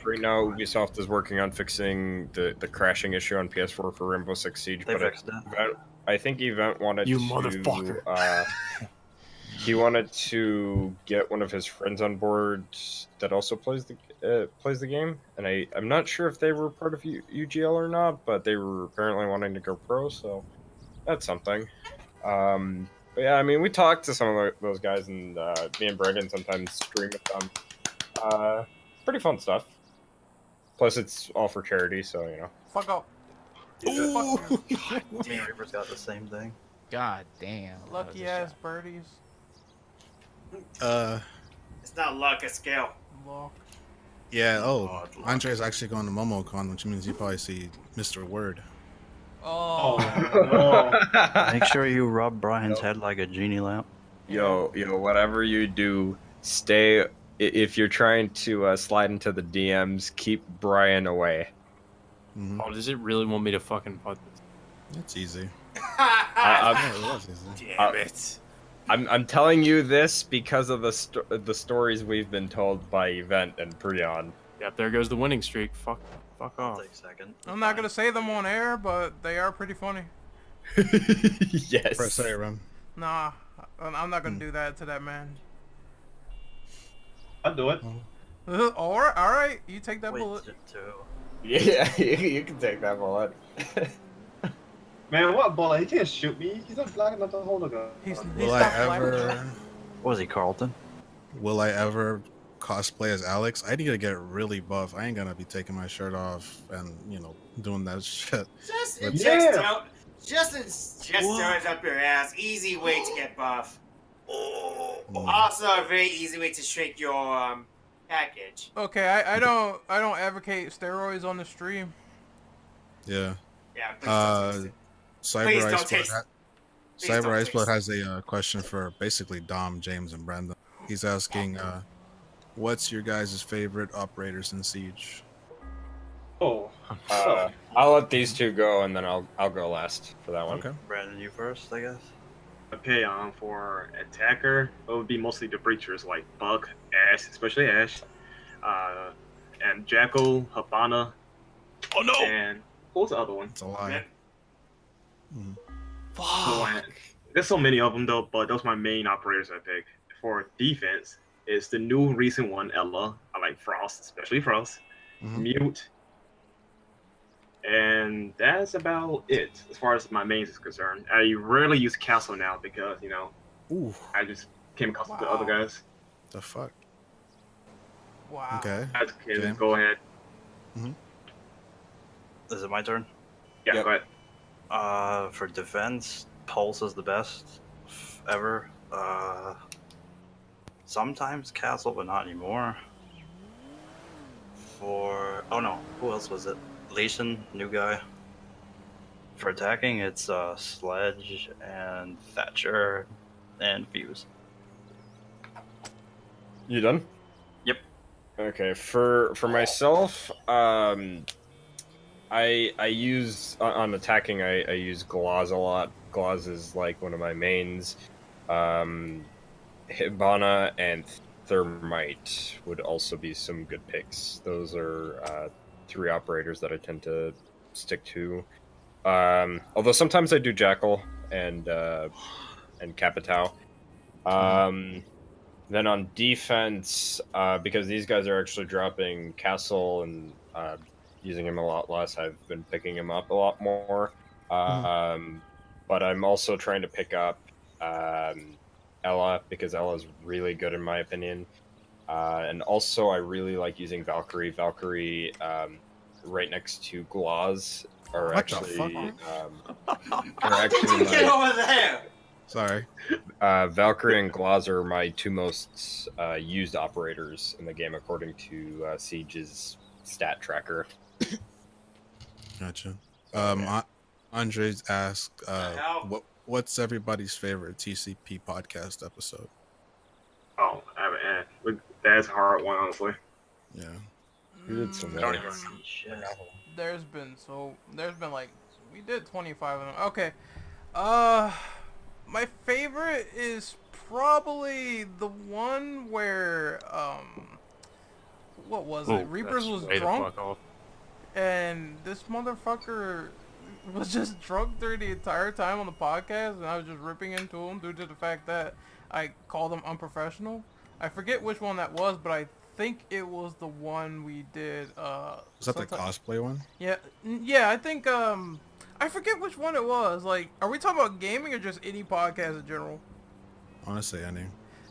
right now Ubisoft is working on fixing the crashing issue on PS4 for Rainbow Six Siege. They But fixed it. I think Event wanted You to, motherfucker. he wanted to get one of his friends on board that also plays the game, and I'm not sure if they were part of UGL or not, but they were apparently wanting to go pro, so that's something. But yeah, I mean, we talked to some of those guys, and me and Brendan sometimes stream with them. Pretty fun stuff. Plus, it's all for charity, so you know. Fuck up. Ooh. Damn, Reaper's got the same thing. God damn. that was Lucky a ass shot. birdies. It's not luck, it's skill. Look. Yeah. Oh, God, luck. Andre's actually going to MomoCon, which means you probably see Mr. Word. Oh. Make sure you rub Brian's head like a genie lamp. Yo, whatever you do, stay. If you're trying to slide into the DMs, keep Brian away. Mm-hmm. Oh, does it really want me to fucking put this? It's easy. I- Yeah, it was easy. Damn it. I'm telling you this because of the stories we've been told by Event and Prion. Yep, there goes the winning streak. Fuck I'll off. take second. I'm not gonna say them on air, but they are pretty funny. Yes. Press A, Ren. Nah, I'm not gonna do that to that man. I'll do it. All right, you take that Wait, bullet. two. Yeah, you can take that bullet. Man, what bullet? He can't shoot me. He's not black enough to hold a gun. He's Will not I black. ever? What was he, Carlton? Will I ever cosplay as Alex? I need to get really buff. I ain't gonna be taking my shirt off and doing that shit. Just Yeah. inject steroids up your ass. Easy way to get buff. Mm. Also, a very easy way to shrink your package. Okay, I don't advocate steroids on the stream. Yeah. Yeah, please don't taste it. Please Cyber don't Ice taste- Blood. please don't Cyber Ice taste Blood it. has a question for basically Dom, James, and Brandon. He's asking, what's your guys' favorite operators in Siege? Oh. I'll let these two go, and then I'll go last for that one. Okay. Brandon, you first, I guess. Okay, for attacker, it would be mostly the breachers like Buck, Ash, especially Ash, and Jackal, Habana, Oh no! and what was the other one? It's a lie. There's so many of them though, but those are my main operators I pick. for defense is the new recent one, Ella. I like Frost, especially Frost. Mute. And that's about it as far as my mains is concerned. I rarely use Castle now because, you know, Ooh, I just came across the other guys. the fuck. Wow. Okay. That's okay, James? go ahead. Is it my turn? Yeah, Yep. go ahead. For defense, Pulse is the best ever. Sometimes Castle, but not anymore. Oh no, who else was it? Leeson, new guy. For attacking, it's Sledge and Thatcher and Fuse. You done? Yep. Okay. For myself, I use on attacking. I use Glaz a lot. Glaz is like one of my mains. Hibana and Thermite would also be some good picks. Those are 3 operators that I tend to stick to. Although sometimes I do Jackal and Capitao. Then on defense, because these guys are actually dropping Castle and using him a lot less, I've been picking him up a lot more. But I'm also trying to pick up Ella, because Ella's really good in my opinion. And also I really like using Valkyrie. Valkyrie right next to Glaz are What the actually Get over there! Sorry. Valkyrie and Glaz are my 2 most used operators in the game according to Siege's stat tracker. Gotcha. Andres asked, what's everybody's favorite TCP podcast episode? Oh, look, that's a hard one, honestly. Yeah. We did some I don't more. even see shit. There's been like, we did 25 of them. Okay. My favorite is probably the one where, what was it? Reapers was Way the drunk, fuck off. and this motherfucker was just drunk through the entire time on the podcast, and I was just ripping into him due to the fact that I called him unprofessional. I forget which one that was, but I think it was the one we did. Was that the cosplay one? Yeah, I think, I forget which one it was. Like, are we talking about gaming or just any podcast in general? Honestly, any.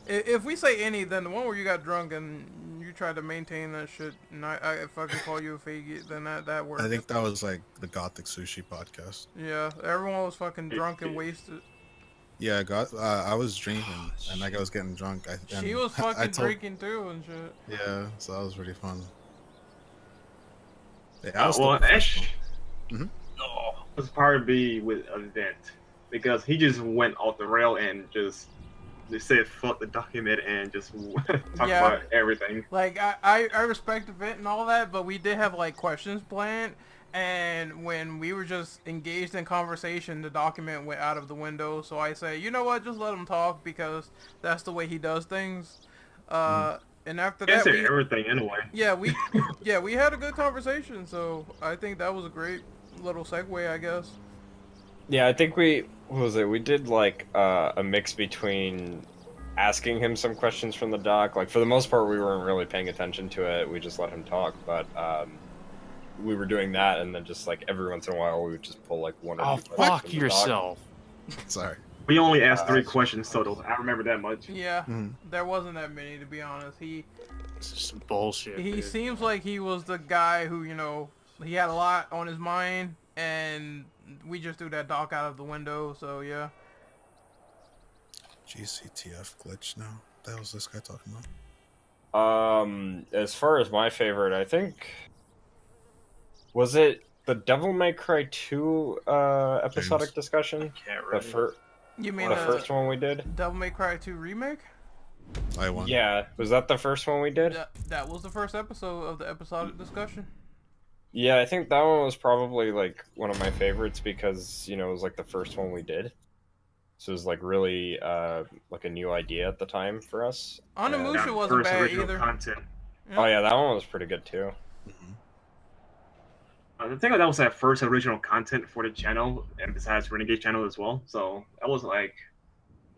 If we say any, then the one where you got drunk and you tried to maintain that shit, and I fucking call you a faggot, then that worked. I think that was like the Gothic Sushi podcast. Yeah, everyone was fucking drunk and wasted. Yeah, I was drinking, and like I was getting drunk. She was fucking drinking too and shit. Yeah, so that was really fun. Yeah, Ash No. was probably with Event because he just went off the rail and just said fuck the document and just talk about everything. Like I respect the event and all that, but we did have like questions planned, and when we were just engaged in conversation, the document went out of the window. So I say, you know what, just let him talk because that's the way he does things. And after that, we everything anyway. Yeah, we had a good conversation. So I think that was a great little segue, I guess. Yeah, I think we did like a mix between asking him some questions from the doc. Like for the most part, we weren't really paying attention to it. We just let him talk. But we were doing that, and then just like every once in a while, we would just pull like one or two questions fuck from the yourself. Sorry. We only asked 3 questions total. I remember that much. Yeah, there wasn't that many, to be honest. This is some bullshit. He dude. seems like he was the guy who, you know, he had a lot on his mind, and we just threw that doc out of the window, so yeah. GCTF glitch now. What the hell is this guy talking about? As far as my favorite, I think was it the Devil May Cry 2 episodic discussion? Can't The really. You mean the first one we did? Devil May Cry 2 remake? I won. Yeah, was that the first one we did? That was the first episode of the episodic discussion. Yeah, I think that one was probably like one of my favorites because, you know, it was like the first one we did. So it was like really like a new idea at the time for us. Onimusha wasn't First bad original either. content. Yeah. Oh yeah, that one was pretty good too. I think that was that first original content for the channel, and besides Renegade channel as well. So that was like,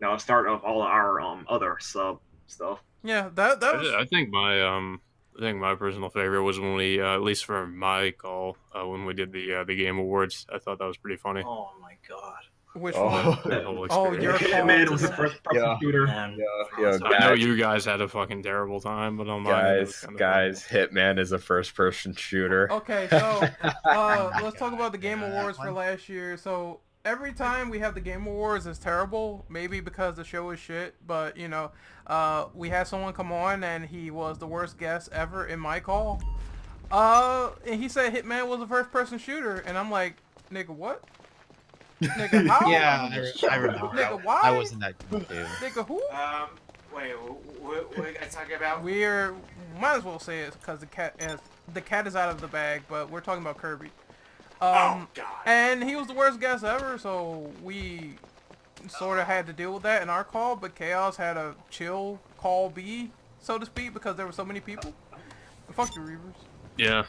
you know, a start of all our other sub stuff. Yeah, that was. I think my personal favorite was when we, at least for my call, when we did the Game Awards. I thought that was pretty funny. Oh my god. Which Oh. one? That whole Oh, experience. your call. Hitman was the first person Yeah. shooter. Man, Yeah, so- I know guys. you guys had a fucking terrible time, but on mine it was Guys, kind of Hitman is a first-person shooter. Okay, so let's talk about the Game Awards for last year. So every time we have the Game Awards, it's terrible. Maybe because the show is shit, but you know, we had someone come on and he was the worst guest ever in my call. And he said Hitman was a first-person shooter, and I'm like, nigga, what? Nigga, how? Yeah, I remember. Nigga, why? I wasn't that good, too. Nigga, who? Wait, what are you guys talking about? We're might as well say it because the cat is out of the bag, but we're talking about Kirby. Oh God. And he was the worst guest ever, so we sort of had to deal with that in our call. But Chaos had a chill call B, so to speak, because there were so many people. Fuck the Reavers. yeah.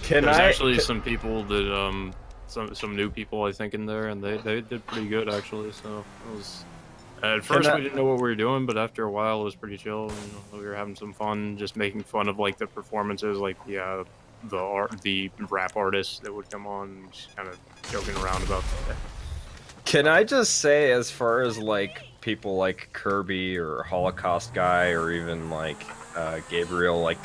Can There's I? actually some people that some new people I think in there, and they did pretty good actually. So it was. At first we didn't know what we were doing, but after a while it was pretty chill. And, we were having some fun, just making fun of like the performances, like the rap artists that would come on, and just kind of joking around about that. Can I just say, as far as like people like Kirby or Holocaust Guy or even like Gabriel, like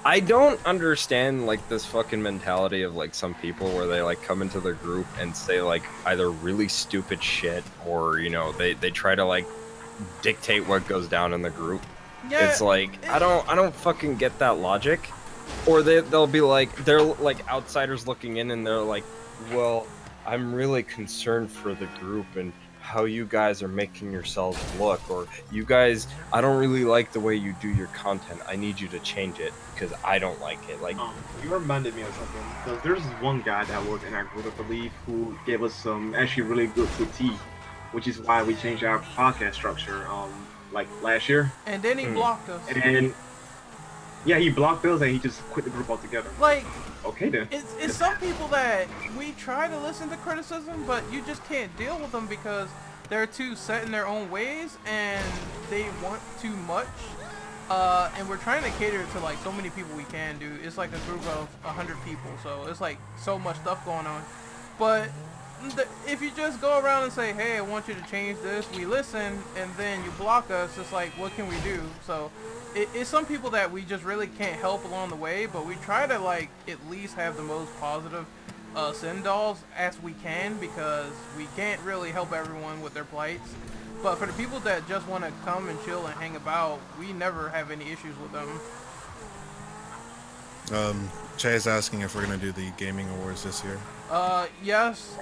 I don't understand like this fucking mentality of like some people where they like come into the group and say like either really stupid shit or you know they try to like dictate what goes down in the group. Yeah, It's like I don't fucking get that logic. Or they'll be like they're like outsiders looking in and they're like, well, I'm really concerned for the group and how you guys are making yourselves look, or you guys, I don't really like the way you do your content. I need you to change it because I don't like it. Like, You reminded me of something. So there's this one guy that was in our group, I believe, who gave us some actually really good critique, which is why we changed our podcast structure, like last year. and then he blocked us. And then, yeah, he blocked us and he just quit the group altogether. Like, Okay then. it's some people that we try to listen to criticism, but you just can't deal with them because they're too set in their own ways and they want too much. And we're trying to cater to like so many people we can do. It's like a group of 100 people, so it's like so much stuff going on. But if you just go around and say, hey, I want you to change this, we listen, and then you block us, it's like, what can we do? So it's some people that we just really can't help along the way, but we try to like at least have the most positive send-offs as we can, because we can't really help everyone with their plights. But for the people that just want to come and chill and hang about, we never have any issues with them. Che is asking if we're gonna do the gaming awards this year. Yes.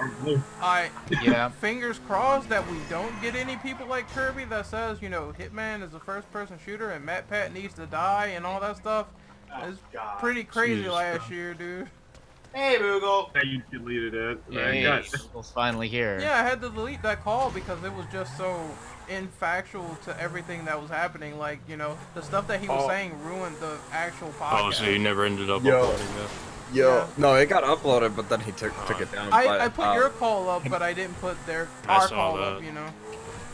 Yeah. Fingers crossed that we don't get any people like Kirby that says, you know, Hitman is a first-person shooter and Matt Pat needs to die and all that stuff. It's pretty crazy Jesus last year, dude. Hey, Moogle. That you deleted it. Yay, Google's finally here. Yeah, I had to delete that call because it was just so infactual to everything that was happening. Like, you know, the stuff that he was saying ruined the actual podcast. Oh, so you never ended up Yo. uploading that? yo, no, it got uploaded, but then he took it down. I put your call up, but I didn't put I our saw call that. up, you know.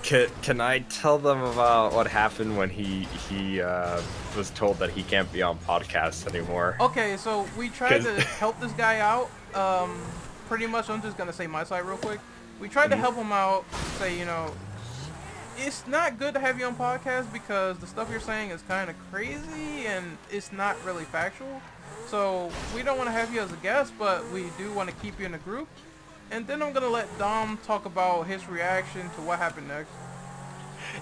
Can I tell them about what happened when he was told that he can't be on podcasts anymore? Okay, so we tried to help this guy out. Pretty much, I'm just gonna say my side real quick. We tried to help him out, say, you know, it's not good to have you on podcast because the stuff you're saying is kind of crazy and it's not really factual. So we don't want to have you as a guest, but we do want to keep you in the group. And then I'm gonna let Dom talk about his reaction to what happened next.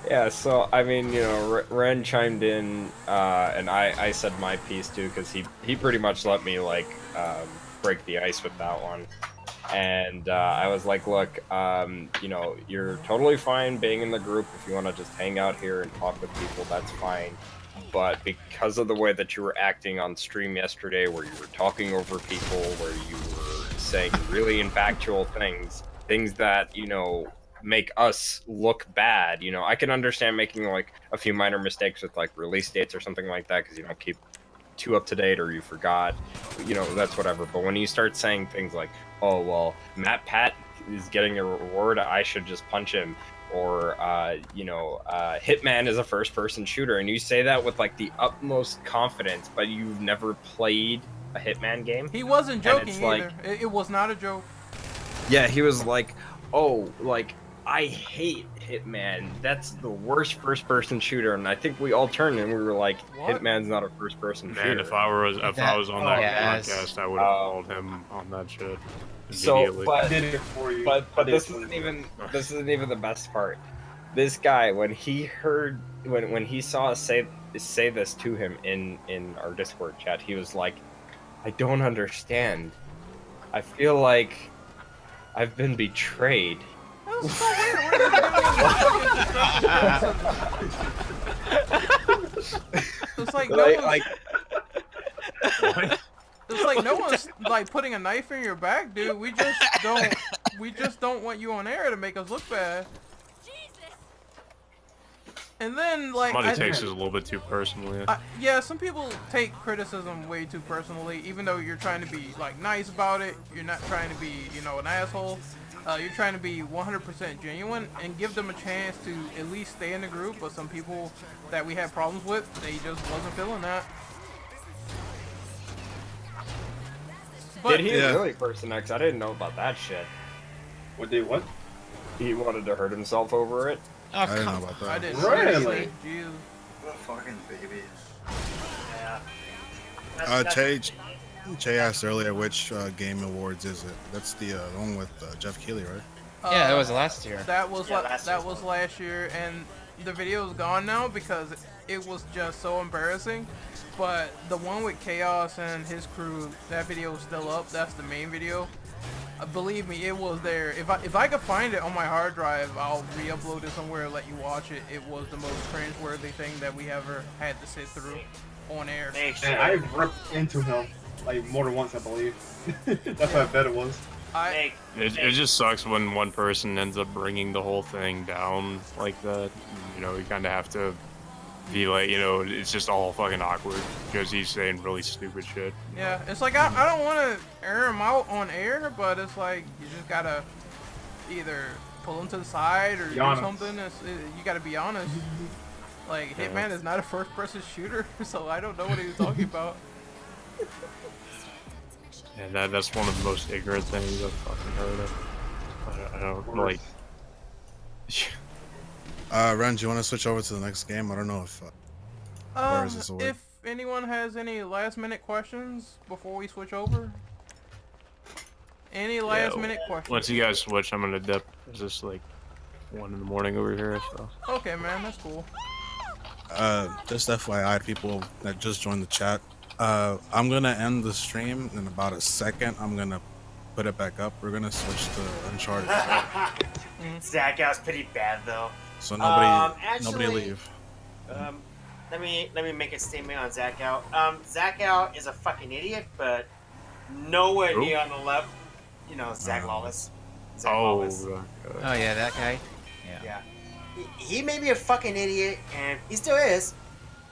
Yeah, so I mean, you know, Ren chimed in, and I said my piece too, because he pretty much let me like break the ice with that one. And I was like, look, you know, you're totally fine being in the group. If you want to just hang out here and talk with people, that's fine. But because of the way that you were acting on stream yesterday, where you were talking over people, where you were saying really infactual things that, you know, make us look bad. You know, I can understand making like a few minor mistakes with like release dates or something like that because you don't keep too up to date or you forgot, you know, that's whatever. But when you start saying things like, oh well, Matt Pat is getting a reward, I should just punch him, or Hitman is a first-person shooter, and you say that with like the utmost confidence, but you've never played a Hitman game. He wasn't joking it's either. It was not a joke. Yeah, he was like, "Oh, like I hate Hitman. That's the worst first-person shooter." And I think we all turned and we were like, What? "Hitman's not a first-person shooter." Man, if I was on that yes. podcast, I would have followed him on that shit So, immediately. but I did it for you. But I did this it for isn't you. even the best part. This guy, when he heard when he saw us say this to him in our Discord chat, he was like, "I don't understand. I feel like I've been betrayed." That was so weird. It's like no one's, it's like no one's like putting a knife in your back, dude. We just don't want you on air to make us look bad. And then like Somebody takes it a little bit too personally. yeah, some people take criticism way too personally, even though you're trying to be like nice about it. You're not trying to be, you know, an asshole. You're trying to be 100% genuine and give them a chance to at least stay in the group. But some people that we had problems with, they just wasn't feeling that. But Did he Yeah. really person X? I didn't know about that shit. What did what? He wanted to hurt himself over it. Oh, I didn't come know about I that. didn't Really? seriously, Jesus. What a fucking baby. Yeah. Che asked earlier which Game Awards is it? That's the one with Jeff Keighley, right? Yeah, that was last year. That was Yeah, last that year's was one. last year, and the video is gone now because it was just so embarrassing. But the one with Chaos and his crew, that video is still up. That's the main video. Believe me, it was there. If I could find it on my hard drive, I'll re-upload it somewhere and let you watch it. It was the most cringeworthy thing that we ever had to sit through on air. Make sure. And I ripped into him like more than once, I believe. That's how bad it was. I It just sucks when one person ends up bringing the whole thing down like that. You know, you kind of have to be like, you know, it's just all fucking awkward because he's saying really stupid shit. yeah, it's like I don't want to air him out on air, but it's like you just gotta either pull him to the side or Be do honest. something. You gotta be honest. Like Yeah. Hitman is not a first-person shooter, so I don't know what he was talking about. And that's one of the most ignorant things I've fucking heard of. I don't like. Ren, do you want to switch over to the next game? I don't know if. Or is this a word? If anyone has any last-minute questions before we switch over, any last-minute questions? Once you guys switch, I'm gonna dip. It's just like 1 in the morning over here, so. Okay, man, that's cool. Just FYI, people that just joined the chat. I'm gonna end the stream in about a second. I'm gonna put it back up. We're gonna switch to Uncharted. Zach Out's pretty bad though. So nobody Actually, leave. Let me make a statement on Zach Out. Zach Out is a fucking idiot, but nowhere Who? near on the left. You know, Zach Lawless. Zach Oh, Lawless. Oh yeah, that guy. Yeah. He may be a fucking idiot, and he still is,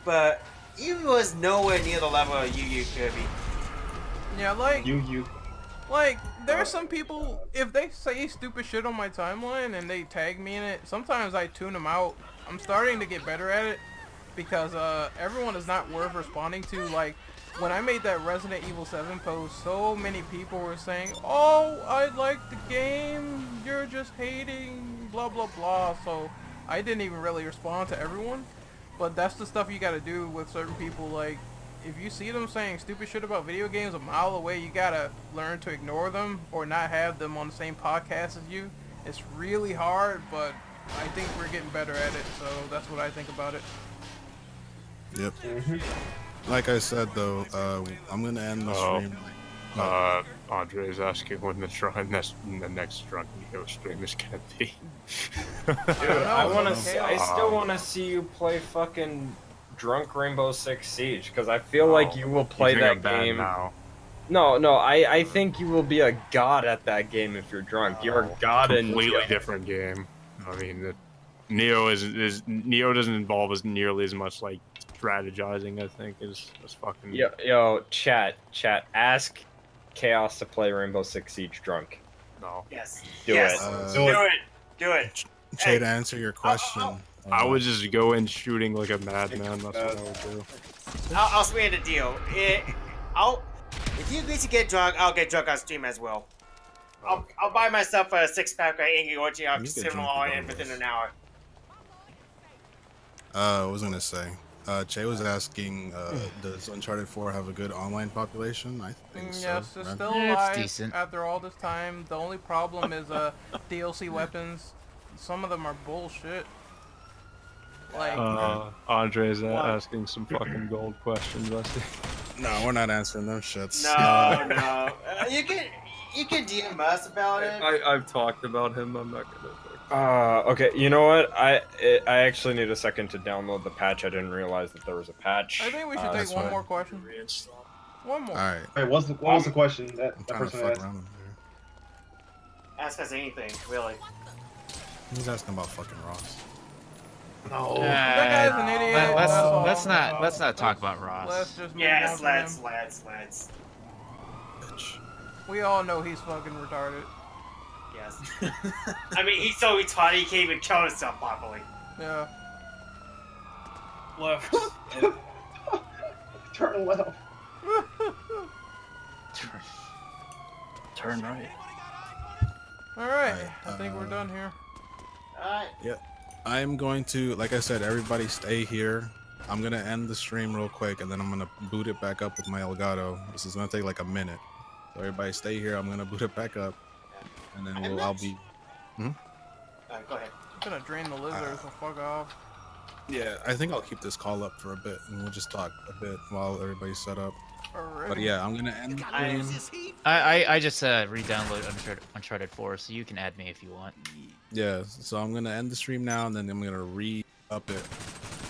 but he was nowhere near the level of Yu Kirby. Yeah, like You. there's some people, if they say stupid shit on my timeline and they tag me in it, sometimes I tune them out. I'm starting to get better at it because everyone is not worth responding to. Like when I made that Resident Evil 7 post, so many people were saying, "Oh, I like the game. You're just hating, blah blah blah." So I didn't even really respond to everyone. But that's the stuff you gotta do with certain people. Like, if you see them saying stupid shit about video games a mile away, you gotta learn to ignore them or not have them on the same podcast as you. It's really hard, but I think we're getting better at it, so that's what I think about it. Yep. Like I said though, I'm gonna end the Oh. stream. Andre's asking when the next Drunk Neo stream is gonna be. Dude, I want to. Okay. I still want to see you play fucking Drunk Rainbow Six Siege because I feel like you will play You think I'm that bad game. now. No, I think you will be a god at that game if you're drunk. You're a god in Completely different game. I mean, Neo Neo doesn't involve as nearly as much like strategizing. I think as fucking. Yo, chat. Ask Chaos to play Rainbow Six Siege drunk. No. Yes. Do yes. it. Do it. Do it. Jay, to answer your question, I would just go in shooting like a madman. That's what I would do. I'll swear the deal. If you agree to get drunk, I'll get drunk on stream as well. I'll buy myself a 6-pack of Angry Orchard. I'll You sit get them drunk all in regardless. within an hour. I was gonna say, Jay was asking, does Uncharted 4 have a good online population? I think so. Yes, it's right? still Yeah, it's alive decent. after all this time. The only problem is DLC weapons. Some of them are bullshit. Like, Andre's asking some fucking gold questions. I see. No, we're not answering them shits. No. You can DM us about it. I've talked about him. I'm not gonna. Okay, you know what? I actually need a second to download the patch. I didn't realize that there was a patch. I think we should take that's one fine. more question. One more. All right, Wait, what was the question that I'm that trying to person fuck asked? around with here. Ask us anything, really. He's asking about fucking Ross. No. That guy's an idiot. Let's that's all. let's not talk about Ross. Let's just move Yes, on from let's. him. Bitch. We all know he's fucking retarded. Yes. I mean, he's so retarded he can't even kill himself properly. Yeah. Left. Turn left. Turn right. Alright, Alright, I think we're done here. Alright. I'm going to, like I said, everybody stay here. I'm gonna end the stream real quick, and then I'm gonna boot it back up with my Elgato. This is gonna take like a minute. So everybody stay here. I'm gonna boot it back up, and then I'll be. Go ahead. I'm gonna drain the lizard, so fuck off. Yeah, I think I'll keep this call up for a bit, and we'll just talk a bit while everybody's set up. Alright. But yeah, I'm gonna end the stream. I just re-download Uncharted 4, so you can add me if you want. Yeah, so I'm gonna end the stream now, and then I'm gonna re-up it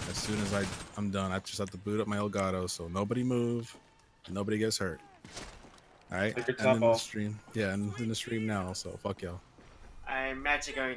as soon as I'm done. I just have to boot up my Elgato, so nobody move, and nobody gets hurt. All right, Take your and top in the off. stream. Yeah, and in the stream now. So fuck y'all. I'm actually going